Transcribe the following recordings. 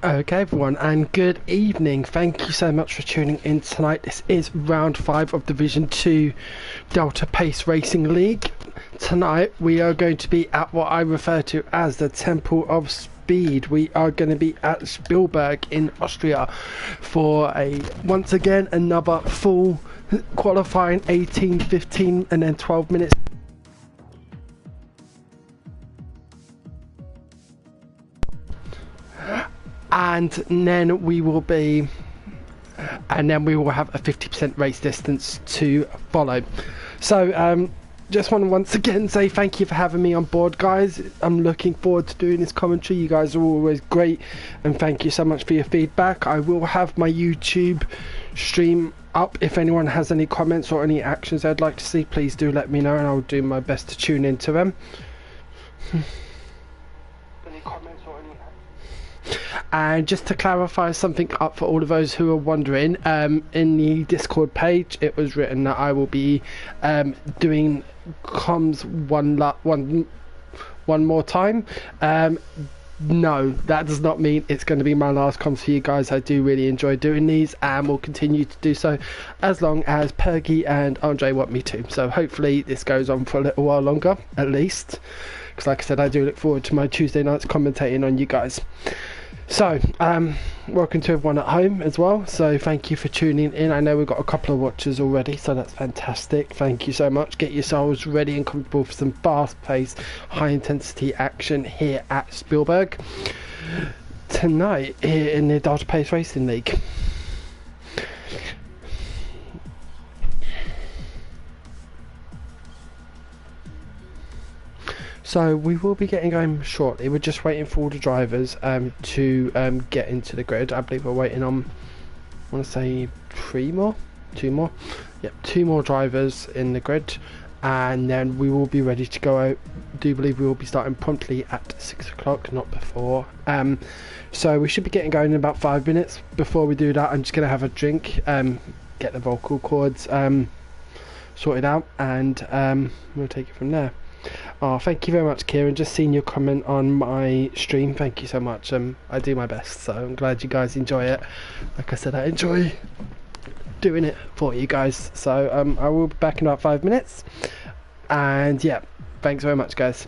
Okay, everyone, and good evening. Thank you so much for tuning in tonight. This is round 5 of Division 2 Delta Pace Racing League. Tonight, we are going to be at what I refer to as the Temple of Speed. We are going to be at Spielberg in Austria for once again, another full qualifying 18, 15, and then 12 minutes. And then we will have a 50% race distance to follow. So just want to once again say thank you for having me on board, guys. I'm looking forward to doing this commentary. You guys are always great, and thank you so much for your feedback. I will have my YouTube stream up. If anyone has any comments or any actions they'd like to see, please do let me know, and I'll do my best to tune into them. And just to clarify something up for all of those who are wondering, in the Discord page it was written that I will be doing comms one more time. No, that does not mean it's going to be my last comms for you guys. I do really enjoy doing these and will continue to do so as long as Pergy and Andre want me to. So hopefully this goes on for a little while longer, at least, because like I said, I do look forward to my Tuesday nights commentating on you guys. So, welcome to everyone at home as well. So thank you for tuning in. I know we've got a couple of watchers already, so that's fantastic. Thank you so much. Get yourselves ready and comfortable for some fast-paced, high-intensity action here at Spielberg tonight here in the Delta Pace Racing League. So we will be getting going shortly. We're just waiting for all the drivers to get into the grid. I believe we're waiting on, I want to say two more. Yep, 2 more drivers in the grid, and then we will be ready to go out. I do believe we will be starting promptly at 6 o'clock, not before. So we should be getting going in about 5 minutes. Before we do that, I'm just going to have a drink, get the vocal cords sorted out, and we'll take it from there. Oh, thank you very much, Kieran. Just seen your comment on my stream. Thank you so much. I do my best, so I'm glad you guys enjoy it. Like I said, I enjoy doing it for you guys. So I will be back in about 5 minutes. And yeah, thanks very much, guys.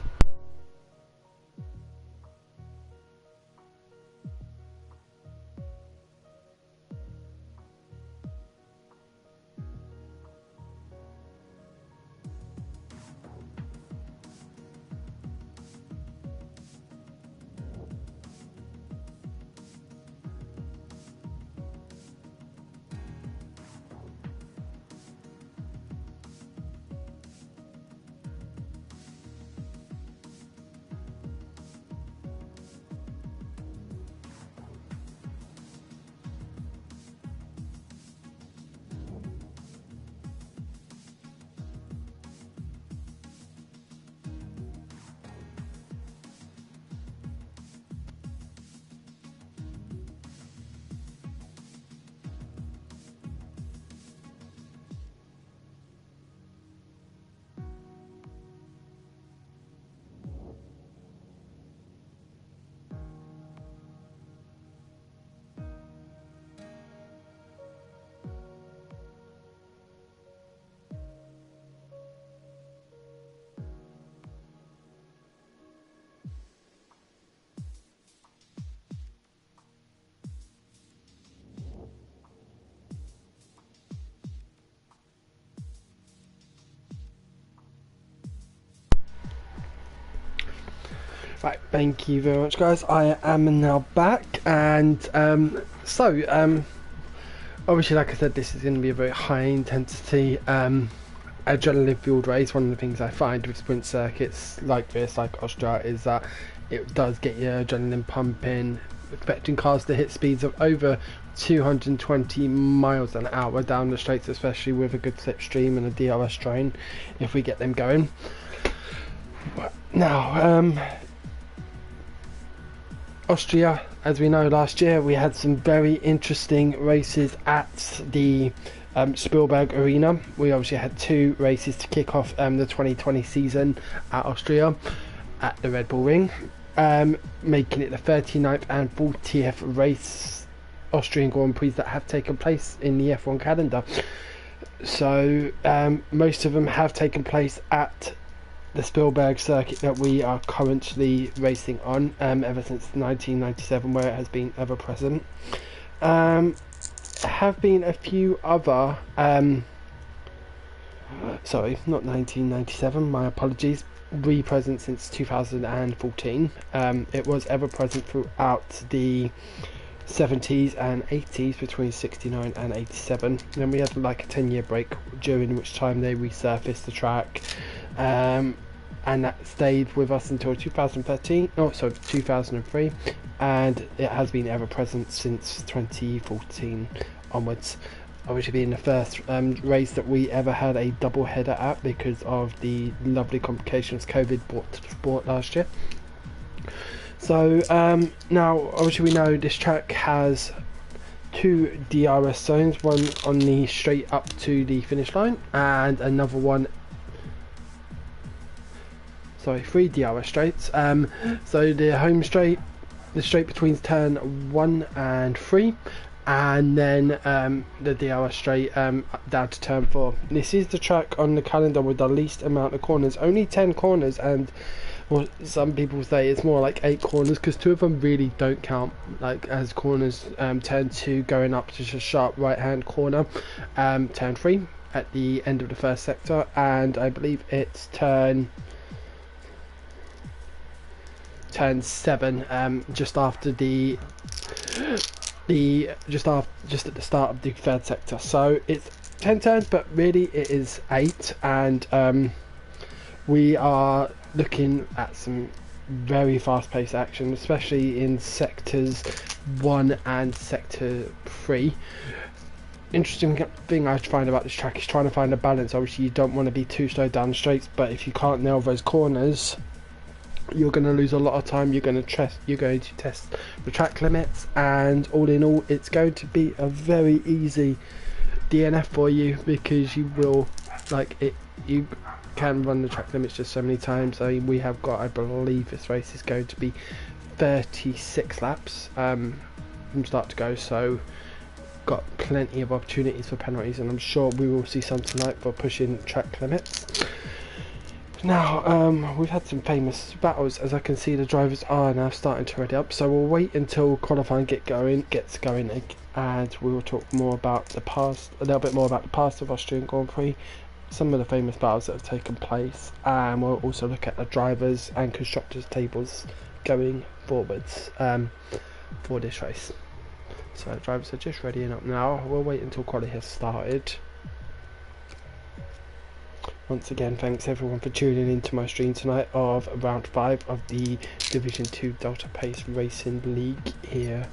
Right, thank you very much, guys. I am now back, and obviously, like I said, this is going to be a very high intensity adrenaline fueled race. One of the things I find with sprint circuits like this, like Austria, is that it does get your adrenaline pumping, expecting cars to hit speeds of over 220 miles an hour down the straights, especially with a good slipstream and a DRS train if we get them going. Now, Austria, as we know, last year we had some very interesting races at the Spielberg Arena. We obviously had 2 races to kick off the 2020 season at Austria at the Red Bull Ring. making it the 39th and 40th race Austrian Grand Prix that have taken place in the F1 calendar. So most of them have taken place at the Spielberg circuit that we are currently racing on, ever since 1997, where it has been ever present. Have been a few other sorry, not 1997, my apologies, re-present since 2014. It was ever present throughout the 70s and 80s, between 69 and 87. Then we had like a 10-year break, during which time they resurfaced the track, and that stayed with us until 2003, and it has been ever present since 2014 onwards. Obviously being the first race that we ever had a double header at, because of the lovely complications COVID brought to the sport last year. So now obviously we know this track has 2 DRS zones, one on the straight up to the finish line, and another one, sorry, 3 DRS straights. So the home straight, the straight between turn 1 and 3, and then the DRS straight down to turn 4. This is the track on the calendar with the least amount of corners, only 10 corners, and well, some people say it's more like 8 corners, because 2 of them really don't count like as corners. Turn 2 going up to a sharp right hand corner, turn 3 at the end of the first sector, and I believe it's turn 7 just after just at the start of the third sector. So it's 10 turns, but really it is 8, and we are looking at some very fast-paced action, especially in sectors 1 and sector 3. Interesting thing I find about this track is trying to find a balance. Obviously you don't want to be too slow down the straights, but if you can't nail those corners, you're going to lose a lot of time. You're going to test the track limits, and all in all it's going to be a very easy DNF for you, because you will, like, it, you can run the track limits just so many times. I mean, we have got, I believe this race is going to be 36 laps from start to go, so got plenty of opportunities for penalties, and I'm sure we will see some tonight for pushing track limits. Now, we've had some famous battles. As I can see, the drivers are now starting to ready up, so we'll wait until qualifying gets going, and we will talk more about the past, a little bit more about the past of Austrian Grand Prix, some of the famous battles that have taken place, and we'll also look at the drivers and constructors tables going forwards for this race. So the drivers are just readying up now. We'll wait until quality has started. Once again, thanks everyone for tuning into my stream tonight of round 5 of the Division 2 Delta Pace Racing League here.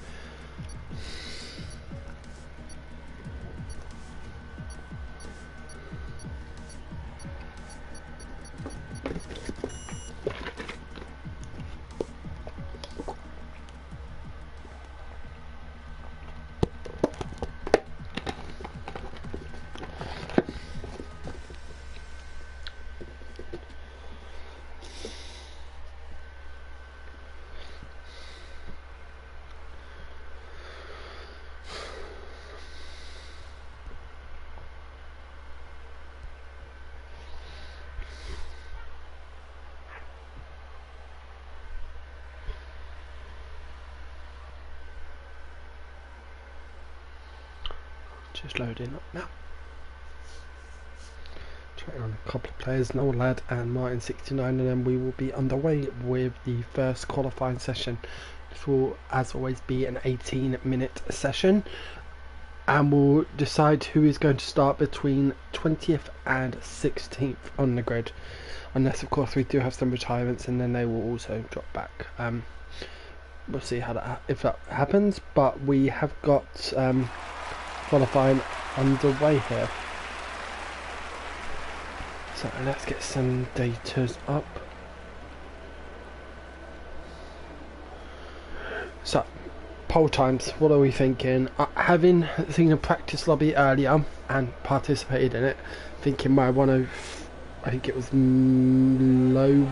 Just loading up now. Trying on a couple of players, Noel Ladd and Martin69, and then we will be underway with the first qualifying session. This will, as always, be an 18-minute session, and we'll decide who is going to start between 20th and 16th on the grid, unless of course we do have some retirements, and then they will also drop back. We'll see how if that happens, but we have got qualifying underway here. So let's get some datas up. So poll times, what are we thinking? Having seen a practice lobby earlier and participated in it, thinking my I think it was low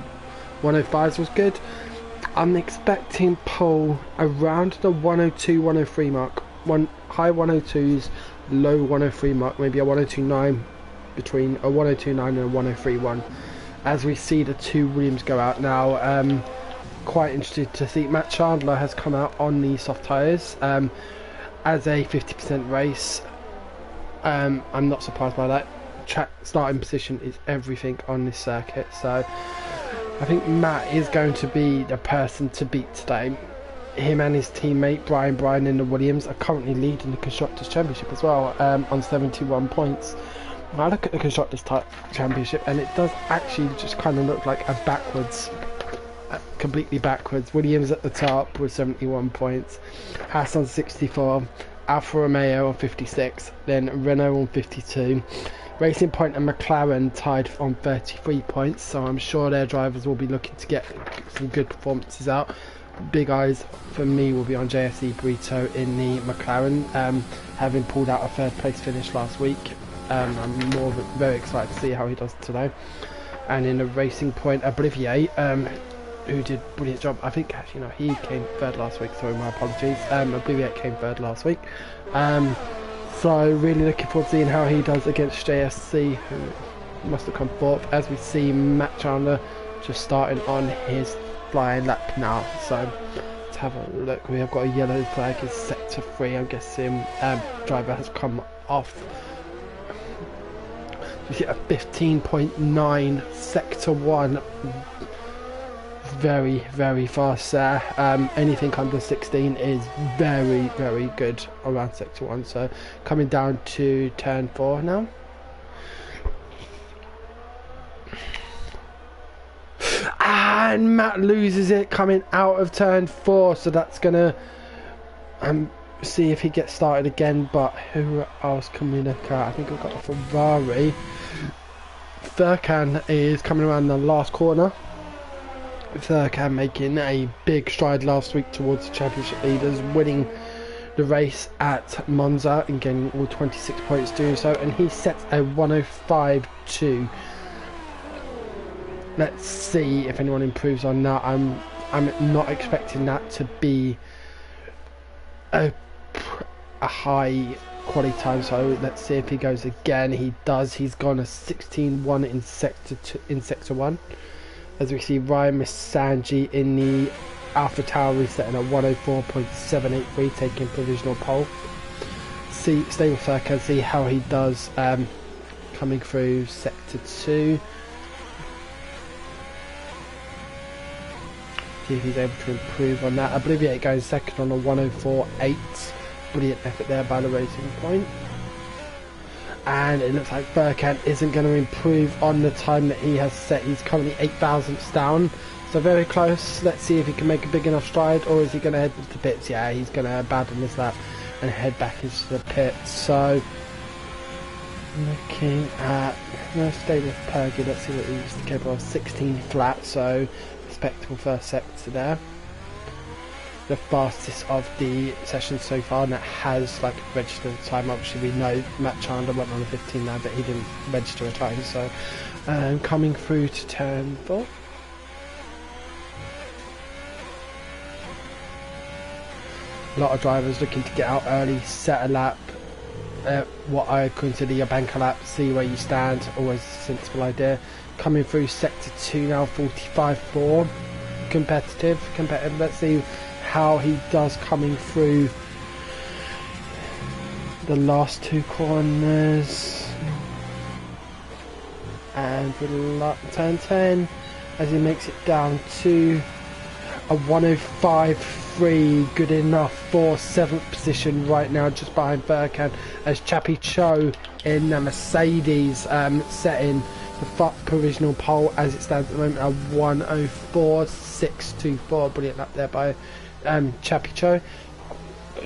105s was good. I'm expecting pole around the 102, 103 mark. High 102s, low 103 mark, maybe a 102.9 between a 102.9 and a 103.1. As we see the two Williams go out now, quite interested to see Matt Chandler has come out on the soft tyres as a 50% race. I'm not surprised by that. Track starting position is everything on this circuit, so I think Matt is going to be the person to beat today. Him and his teammate Brian in the Williams are currently leading the Constructors' Championship as well, on 71 points. I look at the Constructors' Championship and it does actually just kind of look like a completely backwards. Williams at the top with 71 points, Haas on 64, Alfa Romeo on 56, then Renault on 52. Racing Point and McLaren tied on 33 points, so I'm sure their drivers will be looking to get some good performances out. Big eyes for me will be on JSE Brito in the McLaren, having pulled out a third place finish last week. I'm very excited to see how he does today. And in the Racing Point, Oblivier, who did a brilliant job. I think actually no, he came third last week, sorry, my apologies. Oblivier came third last week. So really looking forward to seeing how he does against JSC, who must have come fourth, as we see Matt Chandler just starting on his flying lap now. So let's have a look. We have got a yellow flag in sector 3. I'm guessing driver has come off. We get a 15.9 sector 1. Very, very fast there. Anything under 16 is very, very good around sector 1. So coming down to turn 4 now. And Matt loses it coming out of turn 4, so that's gonna see if he gets started again. But who else can we look at? I think we've got a Ferrari. Furkan is coming around the last corner. Furkan making a big stride last week towards the championship leaders, winning the race at Monza and getting all 26 points doing so, and he sets a 105.2. Let's see if anyone improves on that. I'm not expecting that to be a high quality time, so let's see if he goes again. He does. He's gone a 16.1 in sector 1. As we see Ryan Misanji in the Alpha Tauri setting a 104.783, taking provisional pole. Stay with Furkan, see how he does coming through sector 2. See if he's able to improve on that. Obliviate going second on a 104.8. Brilliant effort there by the Racing Point. And it looks like Furkan isn't going to improve on the time that he has set. He's currently 8 thousandths down, so very close. Let's see if he can make a big enough stride, or is he going to head into the pits? Yeah, he's going to abandon this lap and head back into the pits. So looking at, let's stay with Pergy. Let's see what he's capable of. 16 flat, so respectable first sector there. The fastest of the sessions so far, and that has like registered a time. Obviously we know Matt Chandler went on a 15 now, but he didn't register a time. So coming through to turn 4. A lot of drivers looking to get out early, set a lap, what I consider your banker lap, see where you stand, always a sensible idea. Coming through sector 2 now, 45.4, competitive. Let's see how he does coming through the last 2 corners, and turn 10 as he makes it down to a 105.3, good enough for 7th position right now, just behind Furkan, as Chappie Cho in the Mercedes setting the provisional pole as it stands at the moment, a 104.624. Brilliant lap there by Chappie Cho.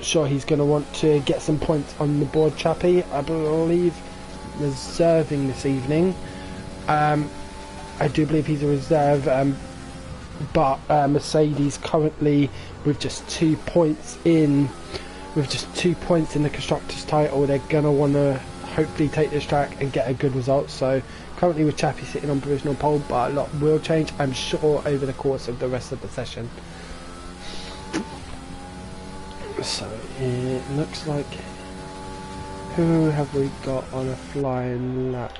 Sure, he's going to want to get some points on the board. Chappie, I believe, reserving this evening. I do believe he's a reserve, but Mercedes currently with just 2 points in, the constructors title, they're going to want to hopefully take this track and get a good result. So Currently with Chappie sitting on provisional pole, but a lot will change, I'm sure, over the course of the rest of the session. So it looks like, who have we got on a flying lap?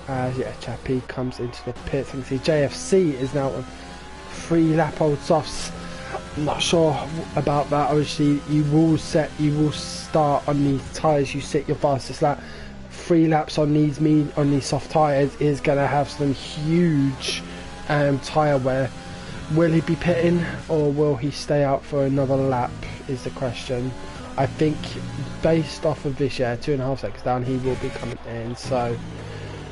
Yeah, Chappie comes into the pits. I can see JFC is now on 3 lap old softs. I'm not sure about that. Obviously, you will start on these tyres. You set your fastest lap. 3 laps on these soft tyres is going to have some huge tyre wear. Will he be pitting or will he stay out for another lap? Is the question. I think based off of this, 2.5 seconds down, he will be coming in. So,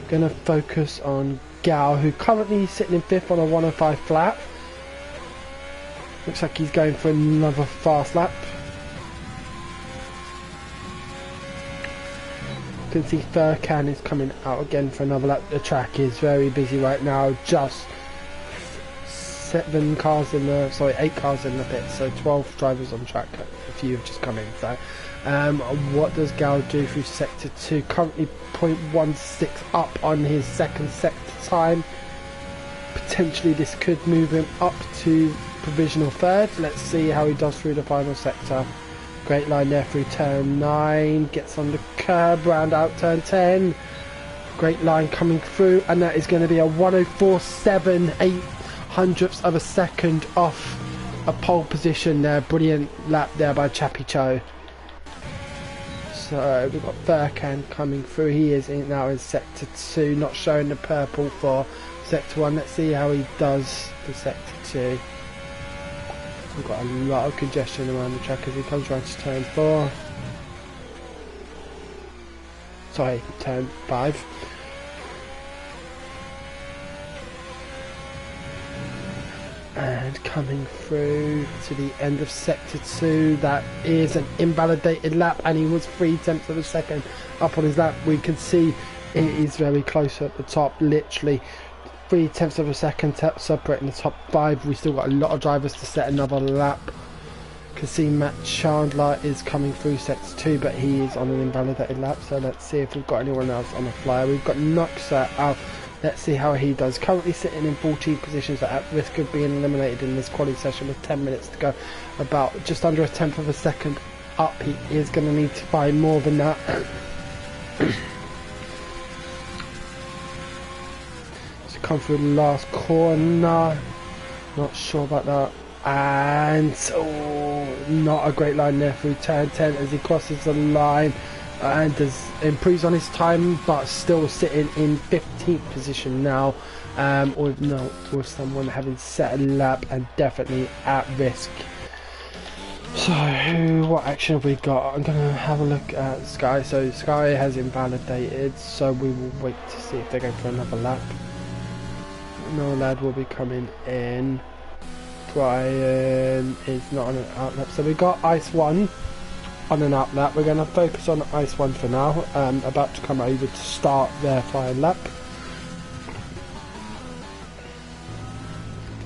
going to focus on Gal, who currently is sitting in 5th on a 105 flat. Looks like he's going for another fast lap. You can see Furkan is coming out again for another lap. The track is very busy right now. Just 8 cars in the pit, so 12 drivers on track. A few have just come in. So, what does Gal do through sector 2? Currently 0.16 up on his second sector time. Potentially this could move him up to provisional 3rd. Let's see how he does through the final sector. Great line there through turn 9, gets on the curb, round out turn 10. Great line coming through, and that is going to be a 104.78 hundredths of a second off a pole position there. Brilliant lap there by Chappie Cho. So we've got Furkan coming through. He is now in sector 2, not showing the purple for sector 1. Let's see how he does for sector 2. We've got a lot of congestion around the track as he comes around to turn 4. Sorry, turn 5. And coming through to the end of sector 2, that is an invalidated lap, and he was 0.3 of a second up on his lap. We can see it is very close at the top, literally 0.3 of a second separating the top 5. We still got a lot of drivers to set another lap. You can see Matt Chandler is coming through sector 2, but he is on an invalidated lap. So let's see if we've got anyone else on the flyer. We've got Noxa out. Let's see how he does. Currently sitting in 14 positions, at risk of being eliminated in this quality session with 10 minutes to go. About just under 1/10 of a second up. He is going to need to find more than that. So come through the last corner. Not sure about that. And not a great line there through turn 10 as he crosses the line. And improves on his time, but still sitting in 15th position now, or someone having set a lap and definitely at risk. So what action have we got? I'm gonna have a look at Sky. So Sky has invalidated, so we will wait to see if they're going for another lap. No lad will be coming in. Brian is not on an out lap, so we got Ice 1 on an up lap. We're going to focus on Ice 1 for now. About to come over to start their flying lap.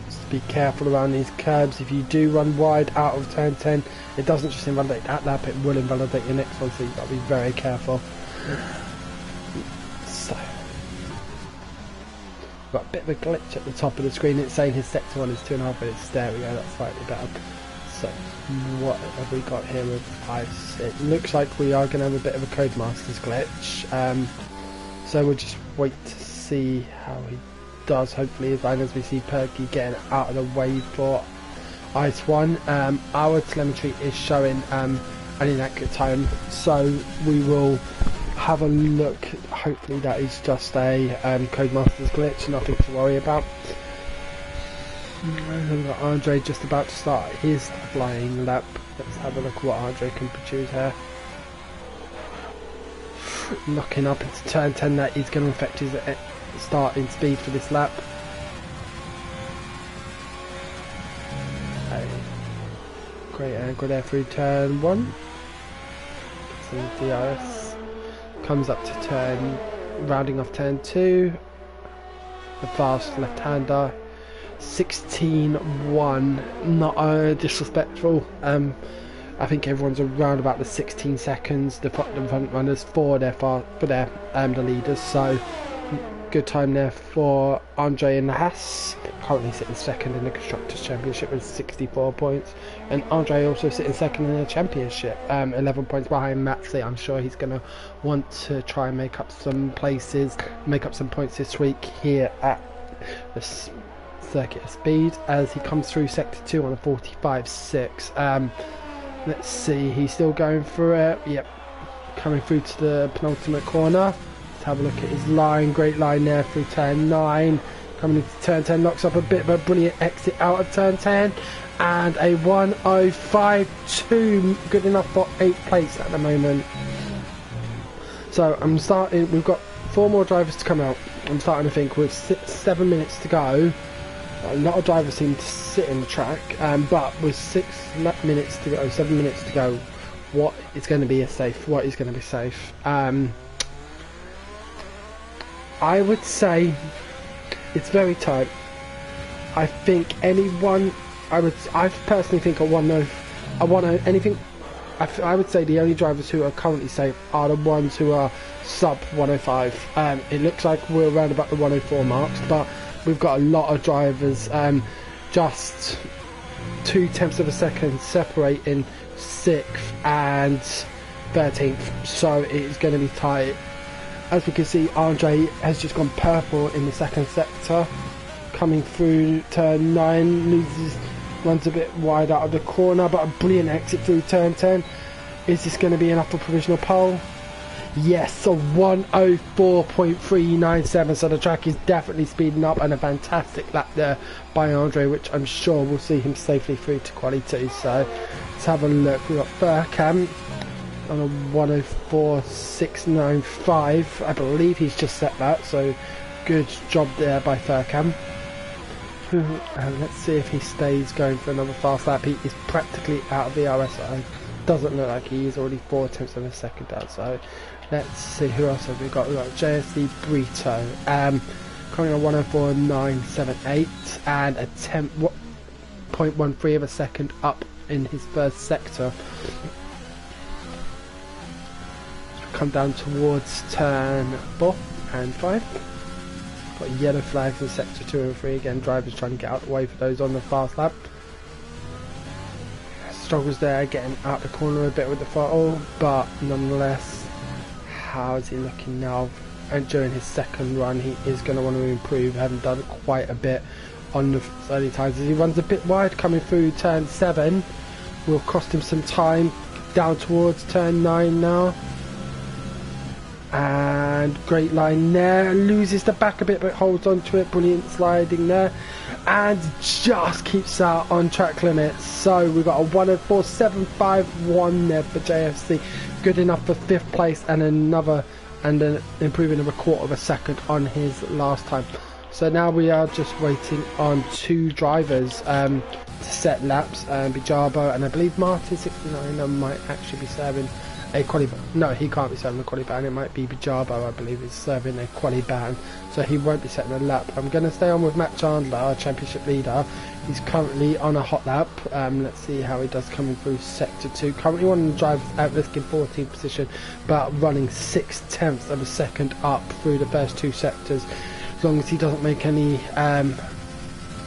Just be careful around these curbs. If you do run wide out of turn 10, it doesn't just invalidate that lap, it will invalidate your next one, so you've got to be very careful. So, got a bit of a glitch at the top of the screen. It's saying his sector 1 is 2.5 minutes. There we go, that's slightly better. So, what have we got here with Ice? It looks like we are going to have a bit of a Codemasters glitch. So we'll just wait to see how he does. Hopefully, as long as we see Perky getting out of the way for Ice 1. Our telemetry is showing an inaccurate time, so we will have a look. Hopefully that is just a Codemasters glitch, nothing to worry about. We've got Andre just about to start his flying lap. Let's have a look at what Andre can produce here. Knocking up into turn 10, that is going to affect his starting speed for this lap. Great angle there through turn 1. Some DRS. Comes up to turn, rounding off turn 2. The fast left-hander. 16.1, not disrespectful. I think everyone's around about the 16 seconds. The front runners for the leaders. So Good time there for Andre in the Haas, currently sitting second in the Constructors' Championship with 64 points. And Andre also sitting second in the Championship, 11 points behind Maxi. I'm sure he's going to want to try and make up some points this week here at the Circuit of Speed as he comes through Sector 2 on a 45.6. Let's see, he's still going through it. Yep, coming through to the penultimate corner. Have a look at his line, great line there through turn 9, coming into turn 10, knocks up a bit of a brilliant exit out of turn 10, and a 1:05.2, good enough for 8th place at the moment. So we've got 4 more drivers to come out. I'm starting to think with 7 minutes to go, a lot of drivers seem to sit in the track, but with 7 minutes to go, what is going to be safe? I would say it's very tight. I think I personally think I would say the only drivers who are currently safe are the ones who are sub 105. It looks like we're around about the 104 marks, but we've got a lot of drivers just 0.2 of a second separating 6th and 13th, so it is going to be tight. As we can see, Andre has just gone purple in the second sector, coming through turn 9, runs a bit wide out of the corner, but a brilliant exit through turn 10. Is this going to be enough for provisional pole? Yes, a 1:04.397, so the track is definitely speeding up, and a fantastic lap there by Andre, which I'm sure will see him safely through to quali 2. So let's have a look. We've got Furcam on a 1:04.695. I believe he's just set that, so good job there by Furcam. And let's see if he stays going for another fast lap. He is practically out of the RSI. Doesn't look like he is, already 0.4 of a second out. So let's see who else have we got. We've got JSD Brito, coming on 1:04.978 and a 0.13 of a second up in his first sector. Come down towards turn 4 and 5. Got yellow flags in sector 2 and 3. Again, drivers trying to get out of the way for those on the fast lap. Struggles there, getting out the corner a bit with the throttle, but nonetheless, how is he looking now? And during his second run, he is going to want to improve, having done quite a bit on the early times. As he runs a bit wide, coming through turn 7, will cost him some time. Down towards turn 9 now. And great line there, loses the back a bit but holds on to it, brilliant sliding there, and just keeps out on track limits. So we've got a 1:04.751 there for JFC, good enough for 5th place, and improving of a 1/4 of a second on his last time. So now we are just waiting on 2 drivers to set laps, Bijabo and I believe Martin 69 might actually be serving a quali ban. No, he can't be serving a quali ban. It might be Bijabo, I believe, is serving a quali ban, so he won't be setting a lap. I'm going to stay on with Matt Chandler, our championship leader. He's currently on a hot lap. Let's see how he does coming through sector 2. Currently one of the drivers at risk in 14th position, but running 0.6 of a second up through the first 2 sectors. As long as he doesn't make any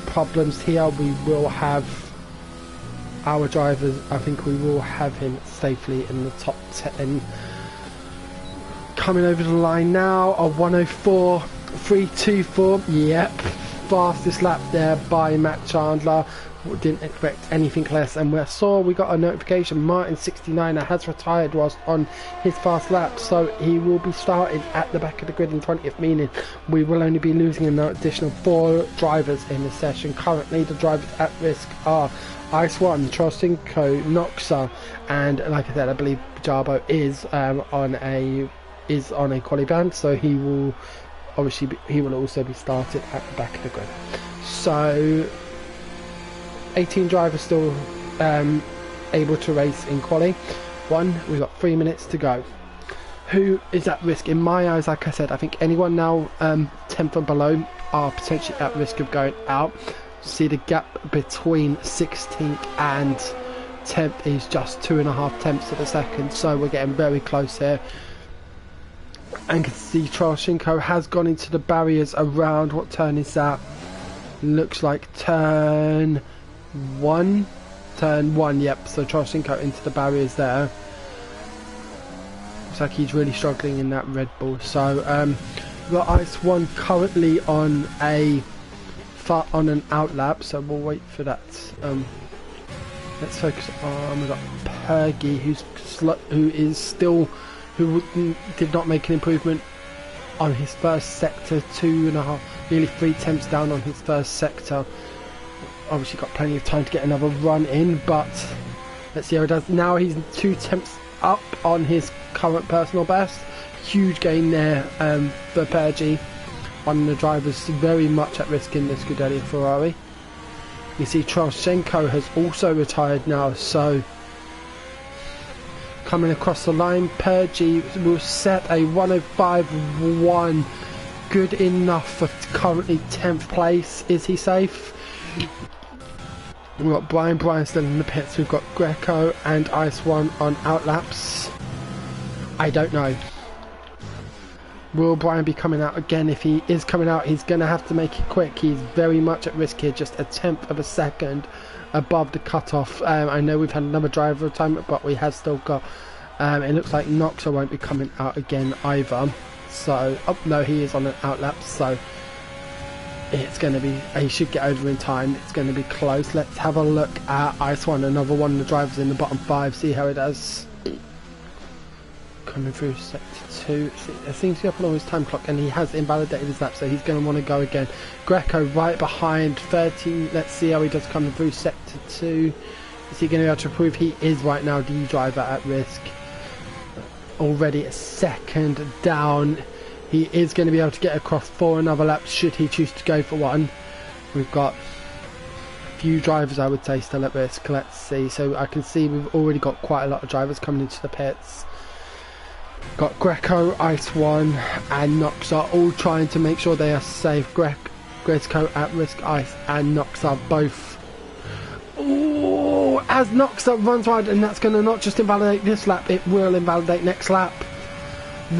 problems here, we will have our drivers. I think we will have him safely in the top 10. Coming over the line now, a 1:04.324. Yep, fastest lap there by Matt Chandler. Didn't expect anything less, and we got a notification. Martin 69 has retired whilst on his fast lap, so he will be starting at the back of the grid in 20th, meaning we will only be losing an additional 4 drivers in the session. Currently the drivers at risk are Ice One, Trosinko, Noxa, and like I said, I believe Jabo is on a quali ban, so he will also be started at the back of the grid. So 18 drivers still able to race in quali. We've got 3 minutes to go. Who is at risk? In my eyes, like I said, I think anyone now 10th and below are potentially at risk of going out. See, the gap between 16th and 10th is just 2.5 tenths of a second, so we're getting very close here. And can see Trashenko has gone into the barriers around, what turn is that? Looks like turn 1. Turn 1, yep, so Trashenko into the barriers there. Looks like he's really struggling in that Red Bull. So we've got Ice 1 currently on an outlap, so we'll wait for that. Let's focus on, we've got Pergy, who did not make an improvement on his first sector, 2.5, nearly 3 attempts down on his first sector. Obviously got plenty of time to get another run in, but let's see how he does. Now he's 2 attempts up on his current personal best. Huge gain there for Pergy. One of the drivers very much at risk in this Scuderia Ferrari. You see Trashenko has also retired now, so coming across the line, Pergy will set a 105.1, good enough for currently 10th place. Is he safe? We've got Brian still in the pits. We've got Greco and Ice 1 on outlaps. I don't know. Will Brian be coming out again? If he is coming out, he's going to have to make it quick. He's very much at risk here, just a 10th of a second above the cutoff. I know we've had another driver retirement, but we have still got, it looks like Noxa won't be coming out again either. So, oh no, he is on an outlap, so it's going to be, he should get over in time. It's going to be close. Let's have a look at Ice 1, another one of the drivers in the bottom 5, see how it does. Coming through sector 2, there seems to be up on his time clock, and he has invalidated his lap, so he's going to want to go again. Greco right behind 13. Let's see how he does coming through sector 2. Is he going to be able to prove he is right now the driver at risk? Already a second down. He is going to be able to get across for another lap should he choose to go for one. We've got a few drivers, I would say, still at risk. Let's see. So I can see we've already got quite a lot of drivers coming into the pits. Got Greco, Ice 1 and Noxa all trying to make sure they are safe. Greco at risk, Ice and Noxa both. Ooh, as Noxa runs wide, and that's going to not just invalidate this lap, it will invalidate next lap,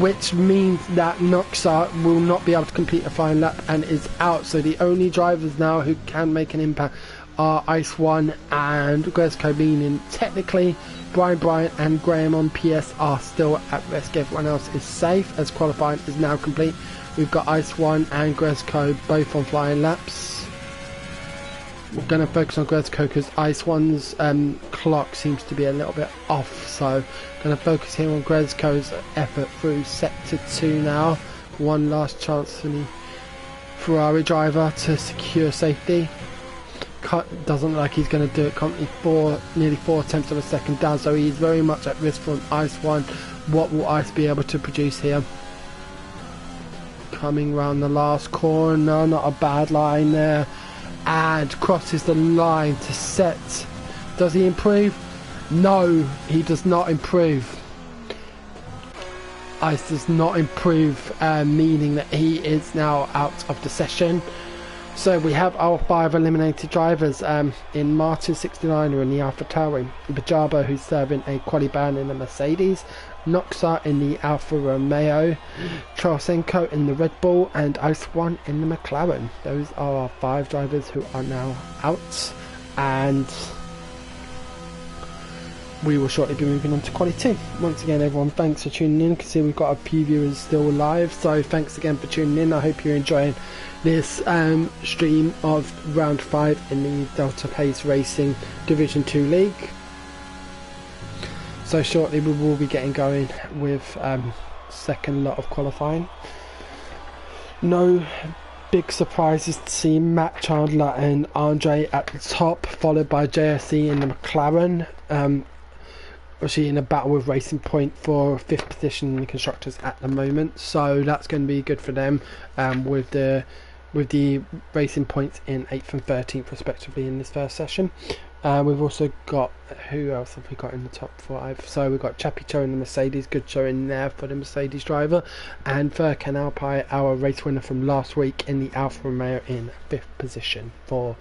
which means that Noxa will not be able to complete a final lap and is out. So the only drivers now who can make an impact are Ice 1 and Greco, meaning technically Brian and Graham on PS are still at risk. Everyone else is safe as qualifying is now complete. We've got Ice 1 and Greco both on flying laps. We're going to focus on Greco because Ice 1's clock seems to be a little bit off, so going to focus here on Greco's effort through sector 2 now. One last chance for the Ferrari driver to secure safety. Doesn't look like he's going to do it. Currently nearly 4 attempts of a second down, so he's very much at risk from Ice 1. What will Ice be able to produce here? Coming round the last corner, not a bad line there, and crosses the line to set. Does he improve? No, he does not improve. Ice does not improve, meaning that he is now out of the session. So we have our 5 eliminated drivers in Martin 69er in the AlphaTauri, Bajaba who's serving a quali ban in the Mercedes, Noxa in the Alfa Romeo, Trashenko in the Red Bull, and Ice 1 in the McLaren. Those are our 5 drivers who are now out, and we will shortly be moving on to quali 2. Once again, everyone, thanks for tuning in. You can see we've got a few viewers still live, so thanks again for tuning in. I hope you're enjoying this stream of round 5 in the Delta Pace Racing Division 2 League. So shortly we will be getting going with second lot of qualifying. No big surprises to see Matt Chandler and Andre at the top, followed by JSC in the McLaren. Obviously in a battle with Racing Point for 5th position in the constructors at the moment, so that's going to be good for them, with the Racing Points in 8th and 13th respectively in this first session. We've also got, who else have we got in the top 5? So we've got Chappie Cho in the Mercedes, good show in there for the Mercedes driver, and Furkan Alpay, our race winner from last week, in the Alfa Romeo in 5th position for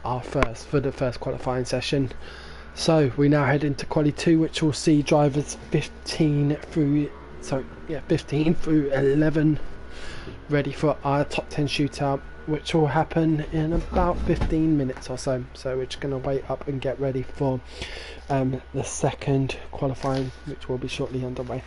the first qualifying session. So we now head into quali 2, which will see drivers 15 through So yeah, 15 through 11, ready for our top 10 shootout, which will happen in about 15 minutes or so. So we're just going to wait up and get ready for the second qualifying, which will be shortly underway.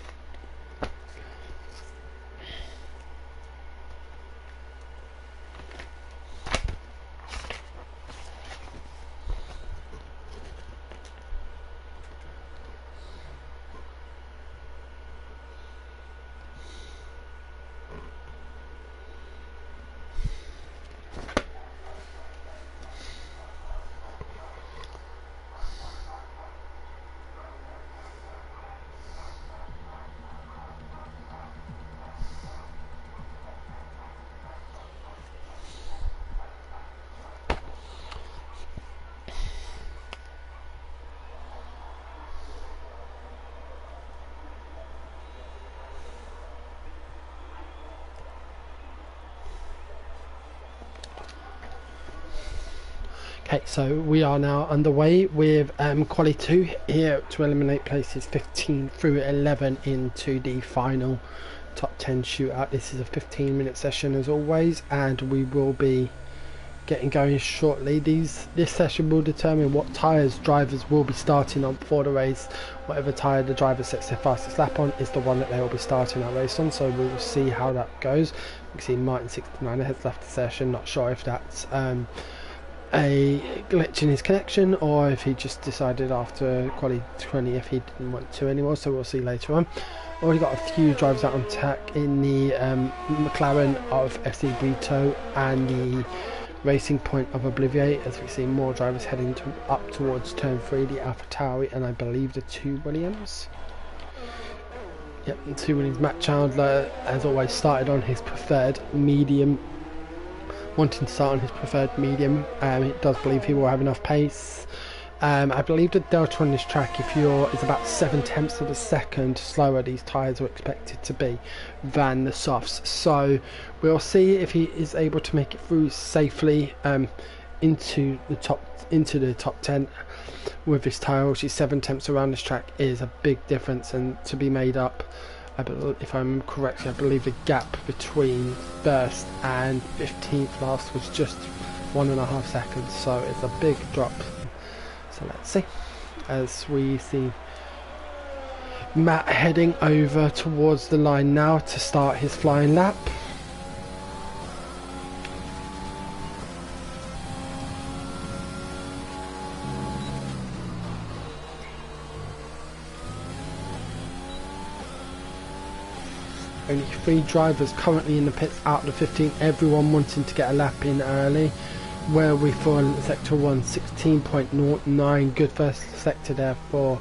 Okay, so we are now underway with quali 2 here to eliminate places 15 through 11 into the final top 10 shootout. This is a 15-minute session as always, and we will be getting going shortly. This session will determine what tyres drivers will be starting on for the race. Whatever tyre the driver sets their fastest lap on is the one that they will be starting our race on, so we will see how that goes. You can see Martin 69 has left the session. Not sure if that's a glitch in his connection or if he just decided after quali 20 if he didn't want to anymore, so we'll see later on. Already got a few drivers out on track in the McLaren of FC Brito and the Racing Point of Obliviate, as we see more drivers heading up towards turn 3, the AlphaTauri and I believe the 2 Williams. Yep, the 2 Williams. Matt Chandler has always started on his preferred medium, wanting to start on his preferred medium. He does believe he will have enough pace. I believe the delta on this track, is about 7/10 of a second slower these tyres are expected to be than the softs. So we'll see if he is able to make it through safely into the top 10 with this tyre, which is 7/10 around this track is a big difference, and to be made up. If I remember correctly, I believe the gap between first and 15th last was just 1.5 seconds, so it's a big drop. So let's see, as we see Matt heading over towards the line now to start his flying lap. Only 3 drivers currently in the pits out of the 15, everyone wanting to get a lap in early. Where we for sector 1, 16.09, good first sector there for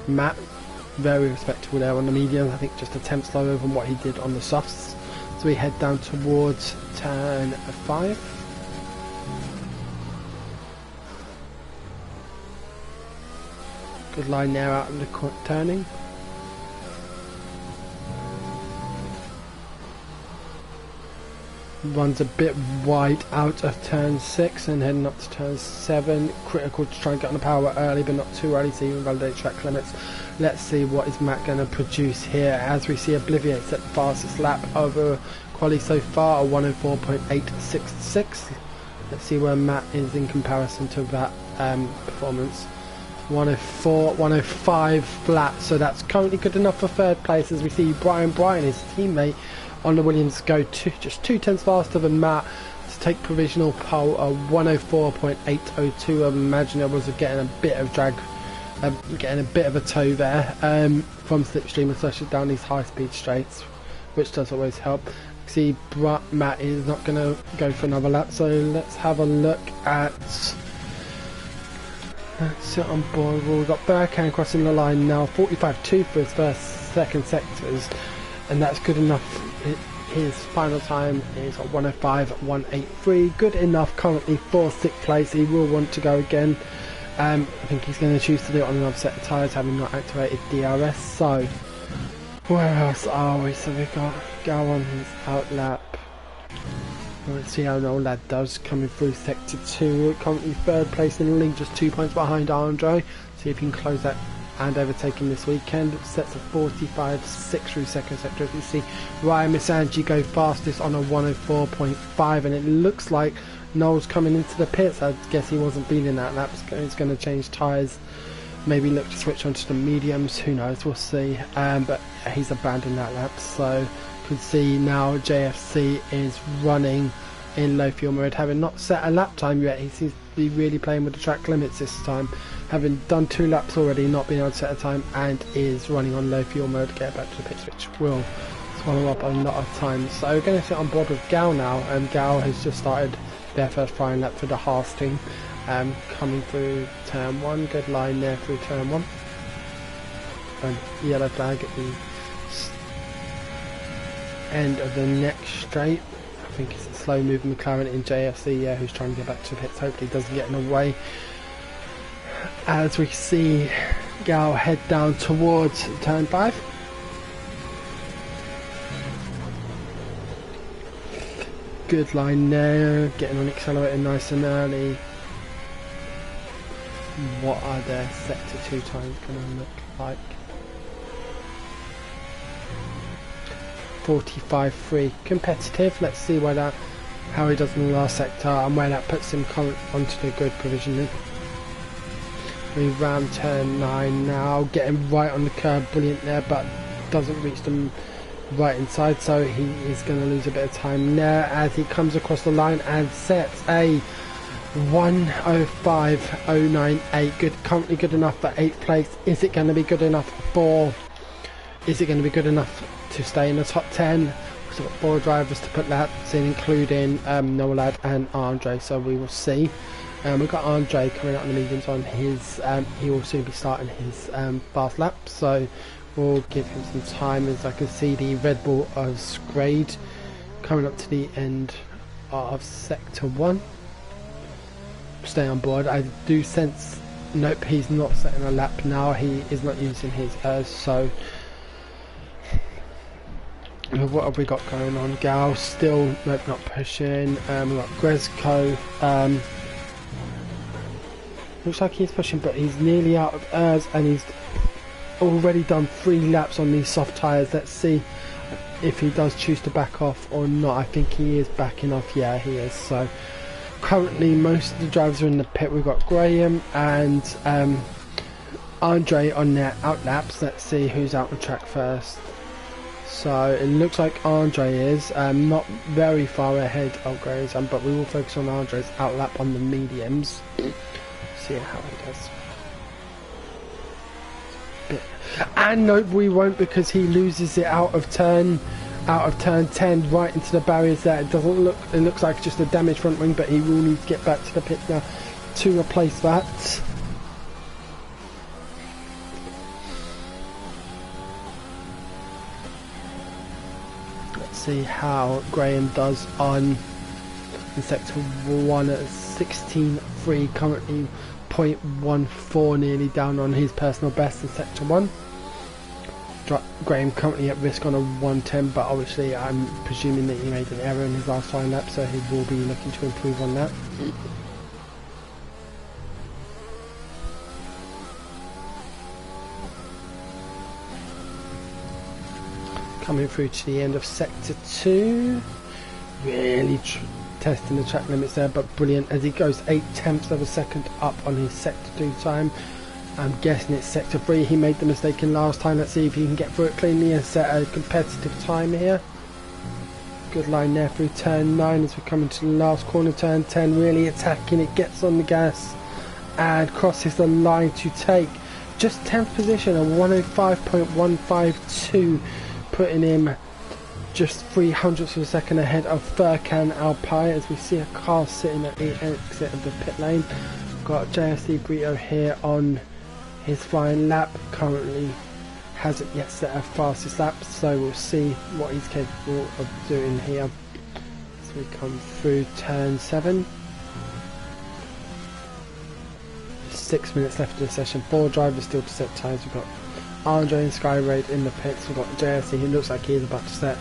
Matt, very respectable there on the mediums. I think just a tenth slower than what he did on the softs. So we head down towards turn 5. Good line there out of the turning. Runs a bit wide out of turn 6 and heading up to turn 7. Critical to try and get on the power early, but not too early, so you can validate track limits. Let's see what is Matt going to produce here, as we see Obliviate set the fastest lap over quali so far, a 104.866. Let's see where Matt is in comparison to that performance. 104, 105 flat, so that's currently good enough for third place, as we see Brian, his teammate on the Williams, go just 2/10 faster than Matt to take provisional pole, a 104.802. I imagine I was getting a bit of drag, getting a bit of a tow there from slipstream, especially down these high speed straights, which does always help. See, Matt is not going to go for another lap, so let's have a look at. Let's sit on board. We've got Burkham crossing the line now, 45.2 for his second sectors, and that's good enough. His final time is 105.183, good enough currently for 6th place. He will want to go again. I think he's going to choose to do it on another set of tyres, having not activated DRS. So where else are we? So we've got go on his out lap. Let's see how Noel Lad does coming through sector 2. Currently 3rd place in the league, just 2 points behind Andre. See if he can close that and overtaking this weekend. Sets a 45.6 through second sector. As you see, Ryan Misanji go fastest on a 104.5, and it looks like Noel's coming into the pits. I guess he wasn't feeling that lap. He's going to change tyres, maybe look to switch onto the mediums, who knows, we'll see. But he's abandoned that lap, so you can see now JFC is running in low fuel mode, having not set a lap time yet. He seems to be really playing with the track limits this time, having done 2 laps already, not being able to set a time, and is running on low fuel mode to get back to the pits, which will swallow up a lot of time. So we're going to sit on board with Gal now, and Gal has just started their first flying lap for the Haas team, coming through turn 1, good line there through turn 1, and yellow flag at the end of the next straight. I think it's a slow moving McLaren in JFC, yeah, who's trying to get back to the pits. Hopefully doesn't get in the way. As we see Gal head down towards turn 5. Good line there, getting on accelerator nice and early. What are their sector 2 times going to look like? 45.3, competitive. Let's see how he does in the last sector and where that puts him onto the grid provisionally. We ram turn 9 now, getting right on the curb, brilliant there, but doesn't reach them right inside, so he is going to lose a bit of time there as he comes across the line and sets a 105.098. Good, currently good enough for 8th place. Is it going to be good enough to stay in the top 10? We've got 4 drivers to put laps in, including Noelad and Andre, so we will see. We've got Andre coming out on the mediums on his, he will soon be starting his fast lap, so we'll give him some time. As I can see the Red Bull of Scrade coming up to the end of sector 1. Stay on board. I do sense, nope, he's not setting a lap now, he is not using his so what have we got going on? Gal still, nope, not pushing. We've got Grezko, looks like he's pushing, but he's nearly out of ERS, and he's already done 3 laps on these soft tyres. Let's see if he does choose to back off or not. I think he is backing off, yeah he is. So currently most of the drivers are in the pit. We've got Graham and Andre on their out laps. Let's see who's out on track first. So it looks like Andre is not very far ahead of Graham, but we will focus on Andre's out lap on the mediums. See how he does. And no, we won't, because he loses it out of turn 10 right into the barriers there. It looks like just a damaged front wing, but he will need to get back to the pit now to replace that. Let's see how Graham does on in sector 1 at 16.3, currently 0.14, nearly down on his personal best in sector 1. Graham currently at risk on a 110, but obviously I'm presuming that he made an error in his last flying lap, so he will be looking to improve on that. Coming through to the end of sector 2, really testing the track limits there, but brilliant as he goes 0.8 of a second up on his sector 2 time. I'm guessing it's sector 3. He made the mistake in last time. Let's see if he can get through it cleanly and set a competitive time here. Good line there through turn 9 as we come into the last corner. Turn 10 really attacking it, gets on the gas and crosses the line to take just 10th position, a 105.152, putting him just 0.03 of a second ahead of Furkan Alpay as we see a car sitting at the exit of the pit lane. We've got JSC Brito here on his flying lap, currently hasn't yet set a fastest lap, so we'll see what he's capable of doing here as we come through turn 7. 6 minutes left of the session, 4 drivers still to set tyres. We've got Andre and Skyraid in the pits. We've got JSC who looks like he's about to set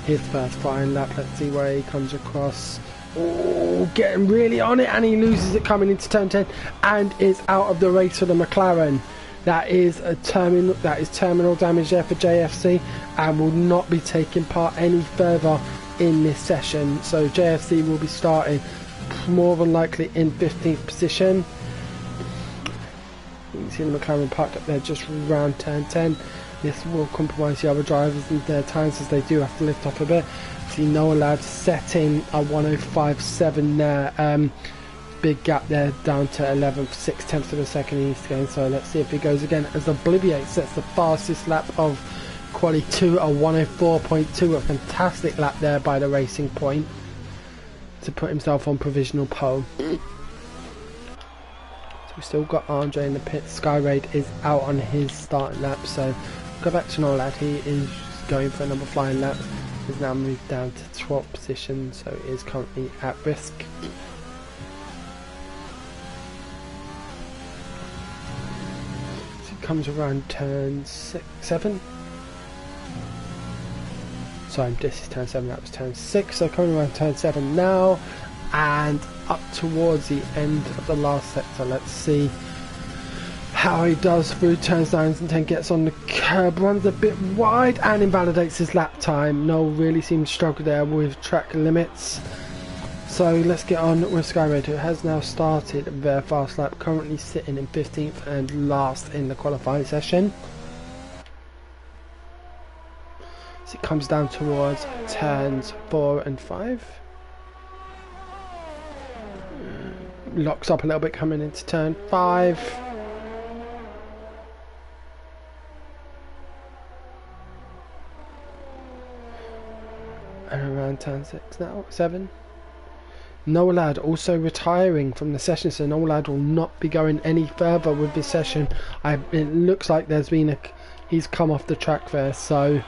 his first flying lap. Let's see where he comes across. Oh, getting really on it, and he loses it coming into turn 10 and is out of the race for the McLaren. That is terminal damage there for JFC, and will not be taking part any further in this session. So JFC will be starting more than likely in 15th position. You can see the McLaren parked up there just around turn 10. This will compromise the other drivers in their times, as they do have to lift off a bit. See Noah Ladd setting a 105.7 there. Big gap there, down to 11th, 6 tenths of a second he needs to go in. So let's see if he goes again, as Obliviate sets the fastest lap of quali 2, a 104.2. A fantastic lap there by the Racing Point to put himself on provisional pole. So we've still got Andre in the pit. Skyraid is out on his starting lap, so go back to Noah Ladd. He is going for another flying lap. He's now moved down to 12th position, so he is currently at risk. So he comes around turn 7. Sorry, this is turn 7, that was turn 6, so coming around turn 7 now, and up towards the end of the last sector. Let's see how he does through turns 9 and 10, gets on the curb, runs a bit wide and invalidates his lap time. Noel really seems to struggle there with track limits. So let's get on with Skyraid, who has now started their fast lap, currently sitting in 15th and last in the qualifying session. So it comes down towards turns 4 and 5. Locks up a little bit coming into turn 5. And around turn 6 now, 7. Noah Ladd also retiring from the session, so Noah Ladd will not be going any further with this session. It looks like there's been he's come off the track there, so